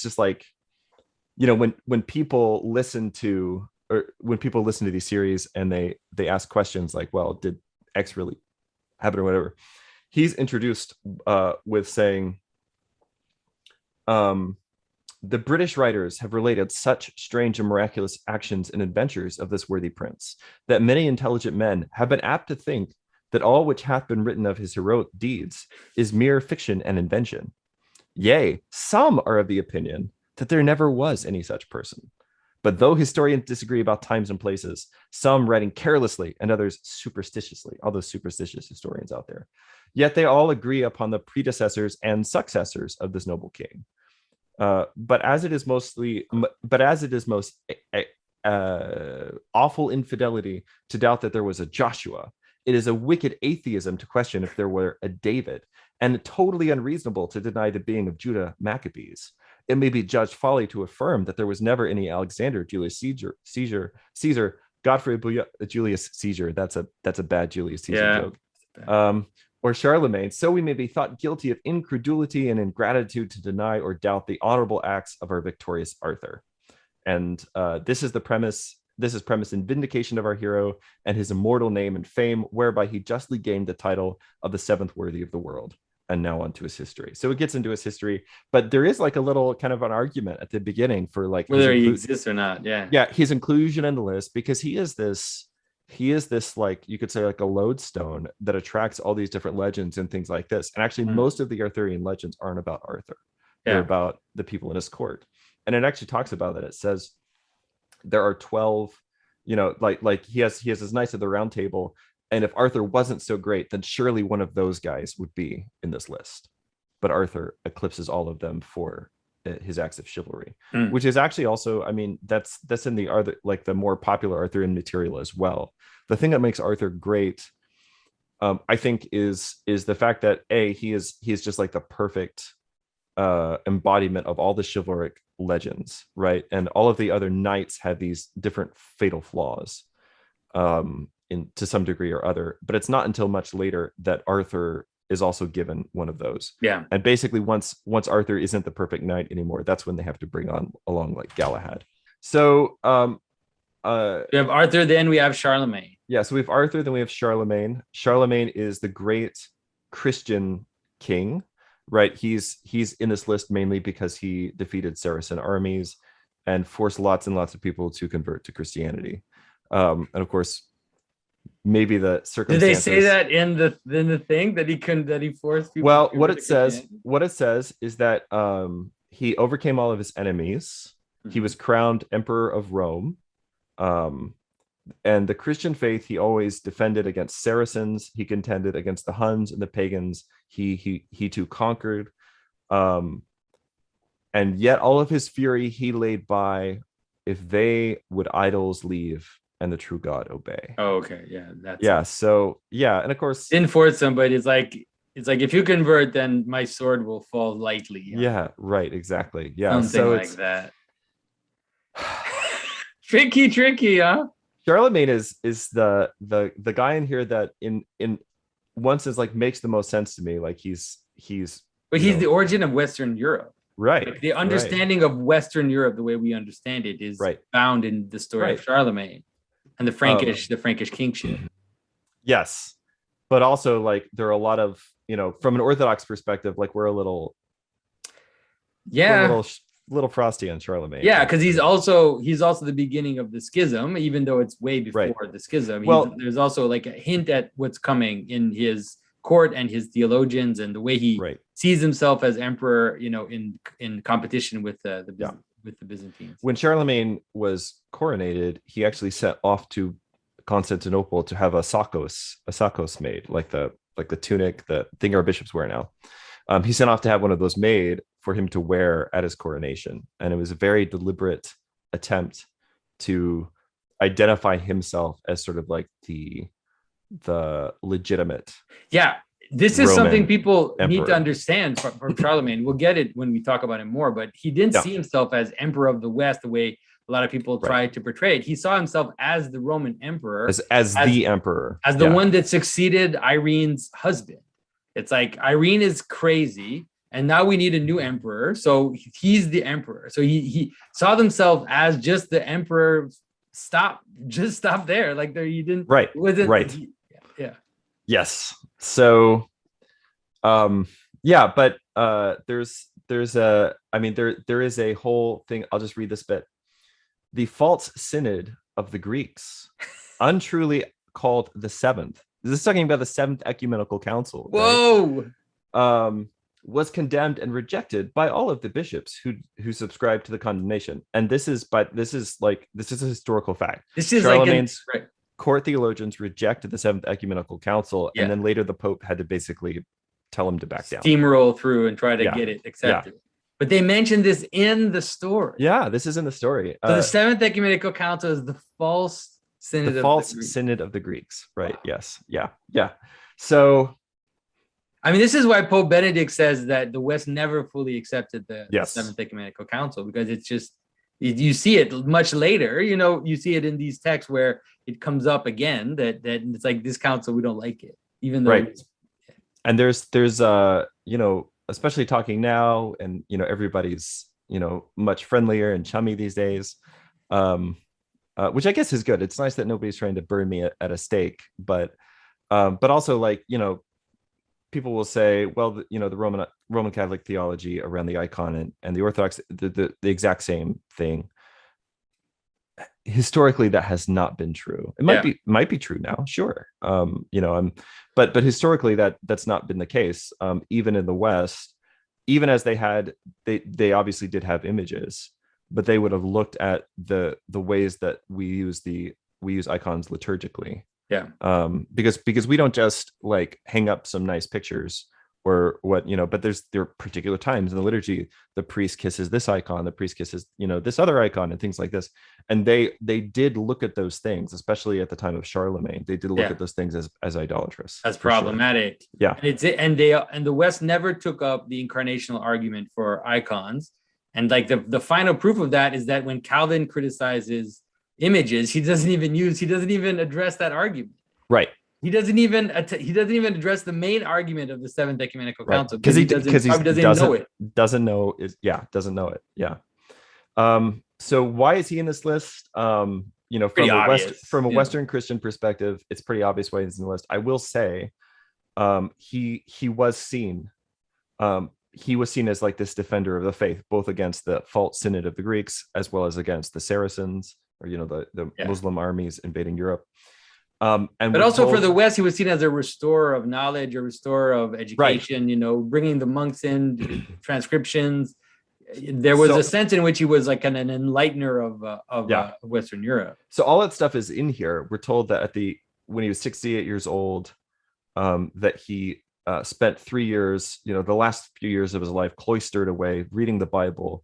just like, you know, when people listen to or when people listen to these series and they ask questions like, well, did X really happen or whatever, he's introduced with saying, the British writers have related such strange and miraculous actions and adventures of this worthy prince, that many intelligent men have been apt to think that all which hath been written of his heroic deeds is mere fiction and invention. Yea, some are of the opinion that there never was any such person. But though historians disagree about times and places, some writing carelessly and others superstitiously, all those superstitious historians out there, yet they all agree upon the predecessors and successors of this noble king. But as it is most awful infidelity to doubt that there was a Joshua, it is a wicked atheism to question if there were a David, and totally unreasonable to deny the being of Judah Maccabees. It may be judged folly to affirm that there was never any Alexander, Julius Caesar, Godfrey of Bouillon, Julius Caesar. That's a bad Julius Caesar joke. Or Charlemagne. So we may be thought guilty of incredulity and ingratitude to deny or doubt the honorable acts of our victorious Arthur. And this is the premise. This is premise in vindication of our hero and his immortal name and fame, whereby he justly gained the title of the seventh worthy of the world. And now on to his history. So it gets into his history, but there is like a little kind of an argument at the beginning for like whether he exists or not. Yeah, his inclusion in the list, because he is this like, you could say, like a lodestone that attracts all these different legends and things like this. And actually most of the Arthurian legends aren't about Arthur. They're about the people in his court. And it actually talks about that. It says there are 12, like he has his Knights of the Round Table. And if Arthur wasn't so great, then surely one of those guys would be in this list. But Arthur eclipses all of them for his acts of chivalry, which is actually also, I mean, that's in the other, like the more popular Arthurian material as well. The thing that makes Arthur great, I think, is the fact that he is just like the perfect embodiment of all the chivalric legends, right? And all of the other knights have these different fatal flaws, to some degree or other. But it's not until much later that Arthur is also given one of those. Yeah. And basically once Arthur isn't the perfect knight anymore, that's when they have to bring along like Galahad. So we have Arthur, then we have Charlemagne. Yeah, so we have Arthur, then we have Charlemagne. Charlemagne is the great Christian king, right? He's in this list mainly because he defeated Saracen armies and forced lots and lots of people to convert to Christianity. And of course, maybe the circumstances. Did they say that in the thing that he forced people? Well, what it says is that he overcame all of his enemies. Mm-hmm. He was crowned Emperor of Rome. And the Christian faith he always defended against Saracens. He contended against the Huns and the pagans. He too conquered. And yet all of his fury he laid by, if they would idols leave and the true God obey. Oh, okay. Yeah. So and of course, didn't force somebody. It's like if you convert, then my sword will fall lightly. Yeah, right, exactly. Yeah. Something so like that. Tricky, huh? Charlemagne is the guy in here that in once is like makes the most sense to me. Like he's the origin of Western Europe. Right. Like the understanding of Western Europe, the way we understand it, is found in the story of Charlemagne and the Frankish kingship. Yes. But also like there are a lot of, from an Orthodox perspective, like we're a little little frosty on Charlemagne. Yeah, because he's also the beginning of the schism, even though it's way before the schism. Well, there's also like a hint at what's coming in his court and his theologians and the way he sees himself as emperor, in competition with the Byzantines. When Charlemagne was coronated, he actually set off to Constantinople to have a sakos made, like the tunic, the thing our bishops wear now. He sent off to have one of those made for him to wear at his coronation. And it was a very deliberate attempt to identify himself as sort of like the legitimate. Yeah, this is Roman something people emperor. need to understand from Charlemagne. We'll get it when we talk about him more, but he didn't see himself as emperor of the West the way a lot of people try to portray it. He saw himself as the Roman emperor, as the emperor, as the one that succeeded Irene's husband. It's like Irene is crazy, and now we need a new emperor. So he's the emperor. So he saw himself as just the emperor just stop there. Like there, you didn't. Right. It wasn't Right. Yeah. Yes. So, yeah, but there's a, I mean, there is a whole thing. I'll just read this bit. The false synod of the Greeks, untruly called the seventh. This is talking about the seventh ecumenical council. Whoa. Right? Was condemned and rejected by all of the bishops who subscribed to the condemnation. And this is a historical fact. This is Charlemagne's right. court theologians rejected the seventh ecumenical council, and then later the Pope had to basically tell him to back down, steamroll through and try to get it accepted. But they mentioned this in the story. Yeah, this is in the story. So the seventh ecumenical council is the false synod of the Greeks, right? Wow. Yes. Yeah. So, I mean, this is why Pope Benedict says that the West never fully accepted the seventh ecumenical council, because it's just, you see it much later. You see it in these texts where it comes up again that it's like, this council, we don't like it, even though. Right. And there's especially talking now, and everybody's much friendlier and chummy these days, which I guess is good. It's nice that nobody's trying to burn me at a stake, but also, like, people will say, well, the Roman Catholic theology around the icon and the Orthodox, the exact same thing. Historically, that has not been true. It might be true now, sure. But historically, that's not been the case. Even in the West, even as they obviously did have images, but they would have looked at the ways that we use icons liturgically. Yeah. Because we don't just like hang up some nice pictures or what, but there are particular times in the liturgy, the priest kisses this icon, the priest kisses, this other icon, and things like this. And they did look at those things, especially at the time of Charlemagne. They did look at those things as idolatrous, as problematic. Sure. Yeah. And the West never took up the incarnational argument for icons. And like the final proof of that is that when Calvin criticizes images, he doesn't even address that argument. Right. He doesn't even address the main argument of the seventh ecumenical council, because he doesn't know it. Yeah. So why is he in this list? From a Western Christian perspective, it's pretty obvious why he's in the list. I will say, he was seen as like this defender of the faith, both against the false synod of the Greeks as well as against the Saracens, or the Muslim armies invading Europe. But also for the West, he was seen as a restorer of knowledge, a restorer of education. Right. Bringing the monks in, transcriptions. There was a sense in which he was like an enlightener of Western Europe. So all that stuff is in here. We're told that when he was 68 years old, that he spent 3 years, the last few years of his life, cloistered away, reading the Bible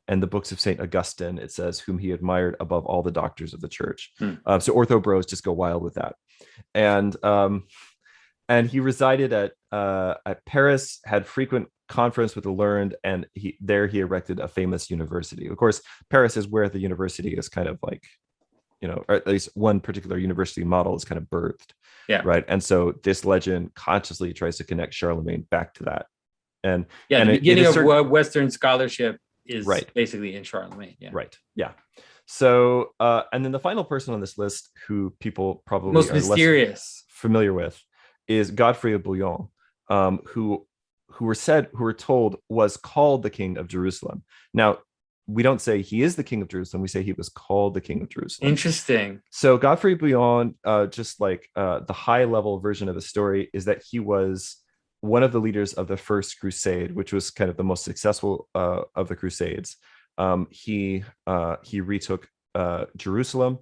and the books of St. Augustine, it says, whom he admired above all the doctors of the church. So ortho bros just go wild with that. And he resided at Paris, had frequent conference with the learned, and he erected a famous university. Of course, Paris is where the university is kind of like, or at least one particular university model is kind of birthed. Yeah. Right. And so this legend consciously tries to connect Charlemagne back to that. And the beginning of Western scholarship is basically in Charlemagne. Yeah. Right. Yeah. So, and then the final person on this list, who people probably most mysterious less familiar with, is Godfrey of Bouillon, who were told was called the King of Jerusalem. Now, we don't say he is the King of Jerusalem. We say he was called the King of Jerusalem. Interesting. So Godfrey of Bouillon, just like the high level version of the story, is that he was one of the leaders of the First Crusade, which was kind of the most successful of the Crusades. He retook Jerusalem,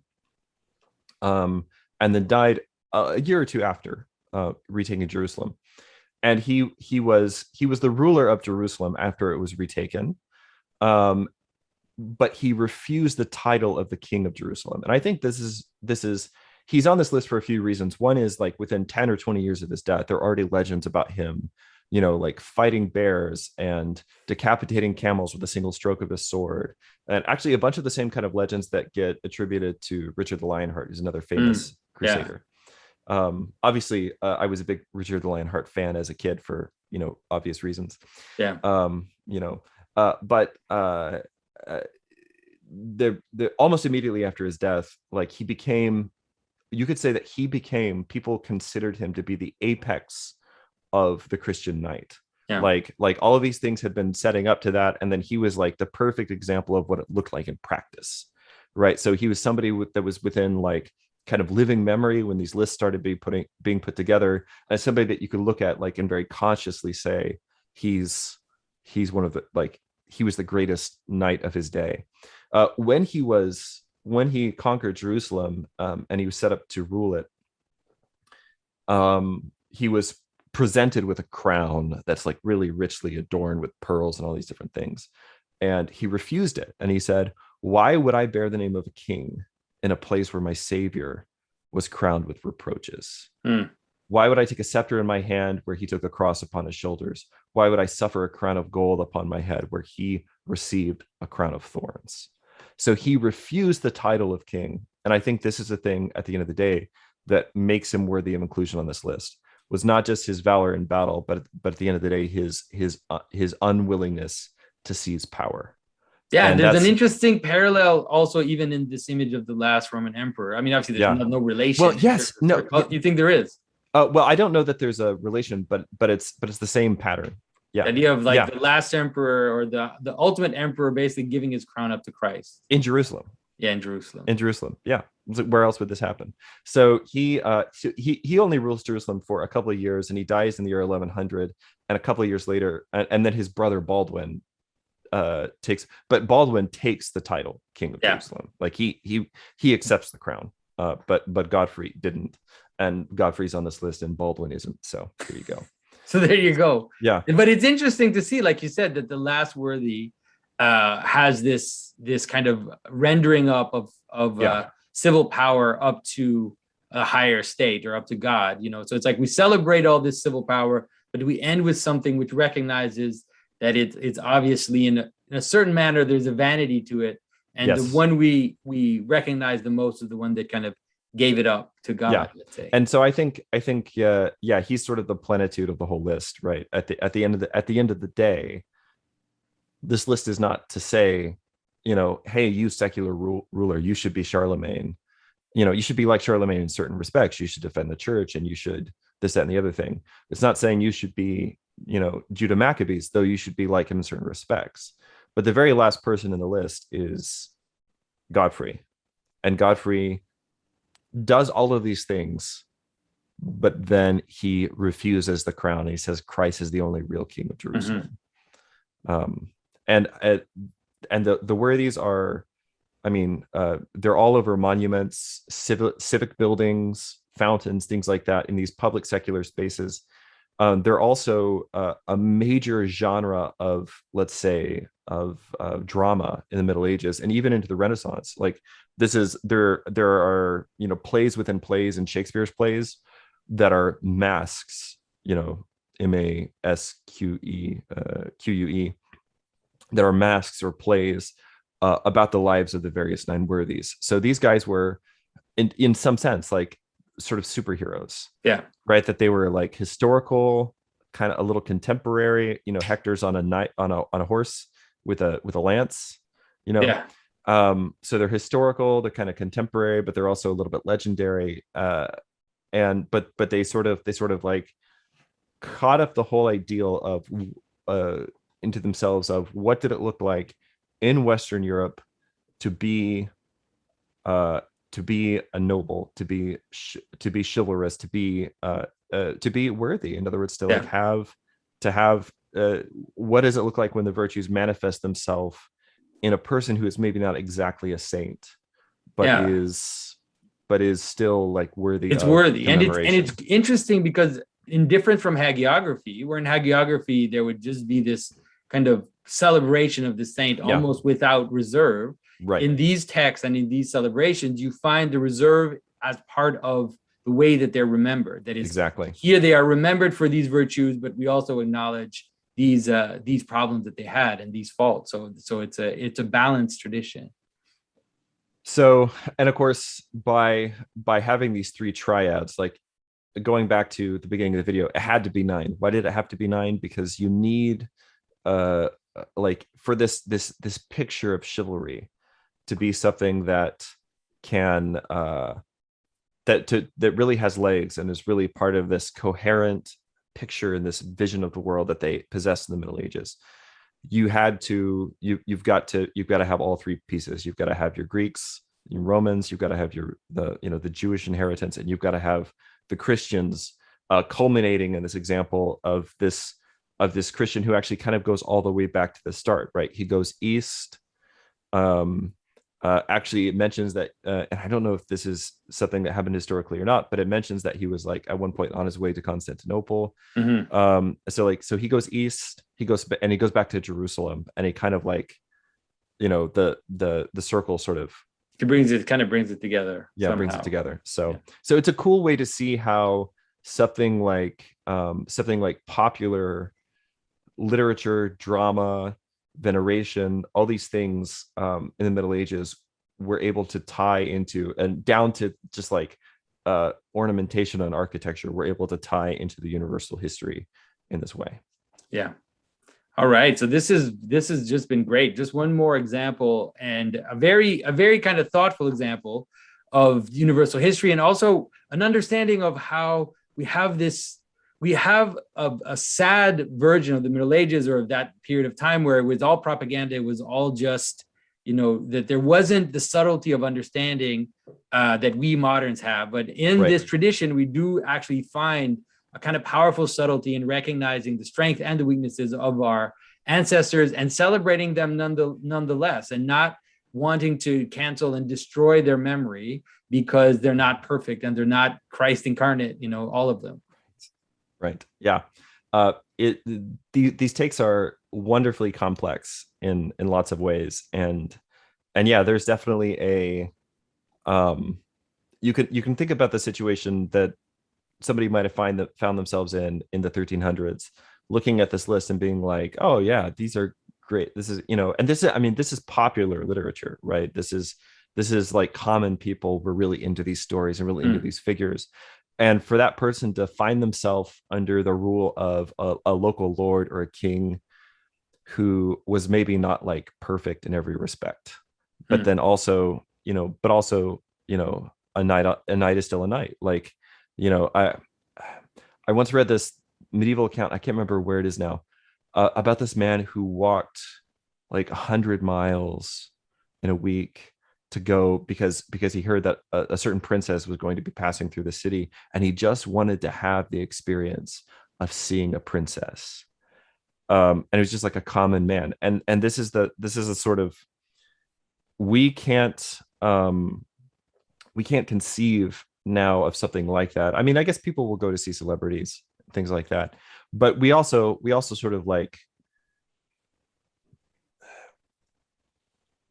and then died a year or two after retaking Jerusalem. And he was the ruler of Jerusalem after it was retaken, but he refused the title of the King of Jerusalem. And I think this is he's on this list for a few reasons. One is, like, within 10 or 20 years of his death, there are already legends about him, like fighting bears and decapitating camels with a single stroke of his sword. And actually a bunch of the same kind of legends that get attributed to Richard the Lionheart, who's another famous crusader. Obviously, I was a big Richard the Lionheart fan as a kid for, obvious reasons. Yeah. But the almost immediately after his death, like he became, you could say that he became, people considered him to be the apex of the Christian knight. Yeah. Like all of these things had been setting up to that, and then he was like the perfect example of what it looked like in practice, right? So he was somebody that was within like kind of living memory when these lists started being put together, as somebody that you could look at like and very consciously say he's one of the, like, he was the greatest knight of his day. When he conquered Jerusalem, and he was set up to rule it, he was presented with a crown that's like really richly adorned with pearls and all these different things, and he refused it. And he said, "Why would I bear the name of a king in a place where my savior was crowned with reproaches? Why would I take a scepter in my hand where he took a cross upon his shoulders? Why would I suffer a crown of gold upon my head where he received a crown of thorns?" So he refused the title of king. And I think this is the thing at the end of the day that makes him worthy of inclusion on this list, was not just his valor in battle, but at the end of the day, his unwillingness to seize power. Yeah, and there's an interesting parallel also even in this image of the last Roman emperor. I mean, obviously there's no relation. Well, yes, no. You think there is? Well, I don't know that there's a relation, but it's the same pattern. Yeah. The idea of like the last emperor, or the ultimate emperor, basically giving his crown up to Christ in Jerusalem. Yeah, in Jerusalem. In Jerusalem. Yeah. Where else would this happen? So he only rules Jerusalem for a couple of years, and he dies in the year 1100. And a couple of years later, and then his brother Baldwin takes the title King of Jerusalem. Like he accepts the crown, but Godfrey didn't, and Godfrey's on this list and Baldwin isn't. So there you go. So there you go. Yeah. But it's interesting to see, like you said, that the last worthy has this kind of rendering up of civil power up to a higher state, or up to God, So it's like we celebrate all this civil power, but we end with something which recognizes that it's obviously in a certain manner there's a vanity to it, and the one we recognize the most is the one that kind of gave it up to God, let's say. And so I think he's sort of the plenitude of the whole list, right? At the end of the day, this list is not to say, hey, you secular ruler, you should be Charlemagne. You should be like Charlemagne in certain respects. You should defend the church, and you should this, that, and the other thing. It's not saying you should be, Judah Maccabeus, though you should be like him in certain respects. But the very last person in the list is Godfrey. And Godfrey does all of these things, but then he refuses the crown. He says Christ is the only real king of Jerusalem. And the worthies are, they're all over monuments, civic buildings, fountains, things like that, in these public secular spaces. They're also a major genre of, let's say, of drama in the Middle Ages and even into the Renaissance. Like there are plays within plays and Shakespeare's plays that are masks, MASQUE, QUE, that are masks or plays about the lives of the various Nine Worthies. So these guys were, in some sense, like sort of superheroes. Yeah. Right. That they were like historical, kind of a little contemporary. Hector's on a horse with a lance. Yeah. So they're historical. They're kind of contemporary, but they're also a little bit legendary. But they sort of like caught up the whole ideal of into themselves of what did it look like in Western Europe to be a noble, to be chivalrous, to be worthy. In other words, to have what does it look like when the virtues manifest themselves in a person who is maybe not exactly a saint, but is still like worthy. It's worthy, and it's interesting because in different from hagiography, where in hagiography there would just be this kind of celebration of the saint almost without reserve. Right. In these texts and in these celebrations, you find the reserve as part of the way that they're remembered. That is exactly here they are remembered for these virtues, but we also acknowledge these problems that they had and these faults. So it's a balanced tradition. So, and of course, by having these three triads, like going back to the beginning of the video, it had to be 9. Why did it have to be 9? Because you need like for this picture of chivalry to be something that can that really has legs and is really part of this coherent picture and this vision of the world that they possessed in the Middle Ages. You've got to have all three pieces. You've got to have your Greeks, your Romans, you've got to have the Jewish inheritance, and you've got to have the Christians, culminating in this example of this Christian who actually kind of goes all the way back to the start, right? He goes east. Actually, it mentions that, and I don't know if this is something that happened historically or not, but it mentions that he was like at one point on his way to Constantinople. Mm-hmm. So he goes east, he goes back to Jerusalem, and he kind of like, the circle sort of brings it together. Yeah, somehow. brings it together. So it's a cool way to see how something like popular literature, drama, veneration, all these things in the Middle Ages were able to tie into, and down to just like ornamentation and architecture, were able to tie into the universal history in this way. Yeah. All right. So this has just been great. Just one more example, and a very kind of thoughtful example of universal history, and also an understanding of how we have a sad version of the Middle Ages, or of that period of time, where it was all propaganda. It was all just, that there wasn't the subtlety of understanding that we moderns have. But in this tradition, we do actually find a kind of powerful subtlety in recognizing the strength and the weaknesses of our ancestors, and celebrating them nonetheless, and not wanting to cancel and destroy their memory because they're not perfect and they're not Christ incarnate, all of them. Right. Yeah. These takes are wonderfully complex in lots of ways, and yeah, there's definitely a you can think about the situation that somebody might have found themselves in the 1300s, looking at this list and being like, oh yeah, these are great. This is, and this is popular literature, right? This is like common people were really into these stories and really into these figures. And for that person to find themselves under the rule of a local lord or a king who was maybe not like perfect in every respect, but then also, a night is still a night. Like, I once read this medieval account, I can't remember where it is now, about this man who walked like 100 miles in a week to go because he heard that a certain princess was going to be passing through the city, and he just wanted to have the experience of seeing a princess. And it was just like a common man. And this is a sort of, we can't conceive now of something like that. I mean, I guess people will go to see celebrities, things like that, but we also sort of like,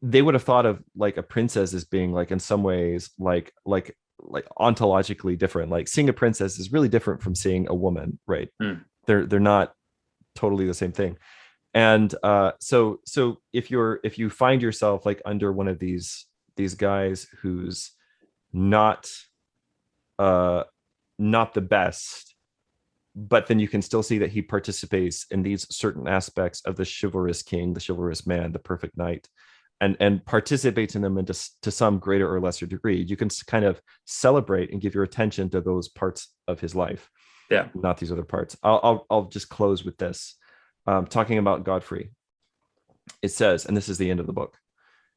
they would have thought of like a princess as being like in some ways like ontologically different. Like seeing a princess is really different from seeing a woman, right? They're not totally the same thing. And so if you find yourself like under one of these guys who's not the best, but then you can still see that he participates in these certain aspects of the chivalrous king, the chivalrous man, the perfect knight, and participates in them to some greater or lesser degree. You can kind of celebrate and give your attention to those parts of his life, not these other parts. I'll just close with this, talking about Godfrey. It says, and this is the end of the book,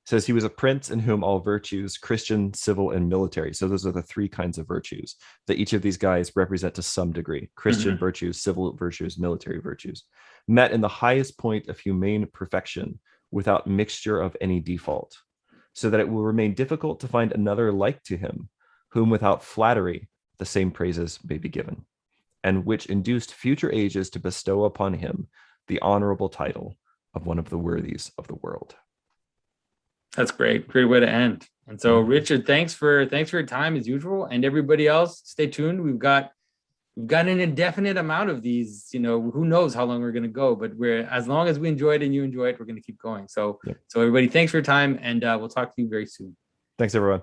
it says, he was a prince in whom all virtues, Christian, civil, and military. So those are the three kinds of virtues that each of these guys represent to some degree: Christian virtues, civil virtues, military virtues, met in the highest point of humane perfection, without mixture of any default, so that it will remain difficult to find another like to him, whom without flattery the same praises may be given, and which induced future ages to bestow upon him the honorable title of one of the worthies of the world. That's great. Great way to end. And so, Richard, thanks for your time as usual. And everybody else, stay tuned. We've got an indefinite amount of these, who knows how long we're going to go, but as long as we enjoy it and you enjoy it, we're going to keep going. So everybody, thanks for your time, and we'll talk to you very soon. Thanks, everyone.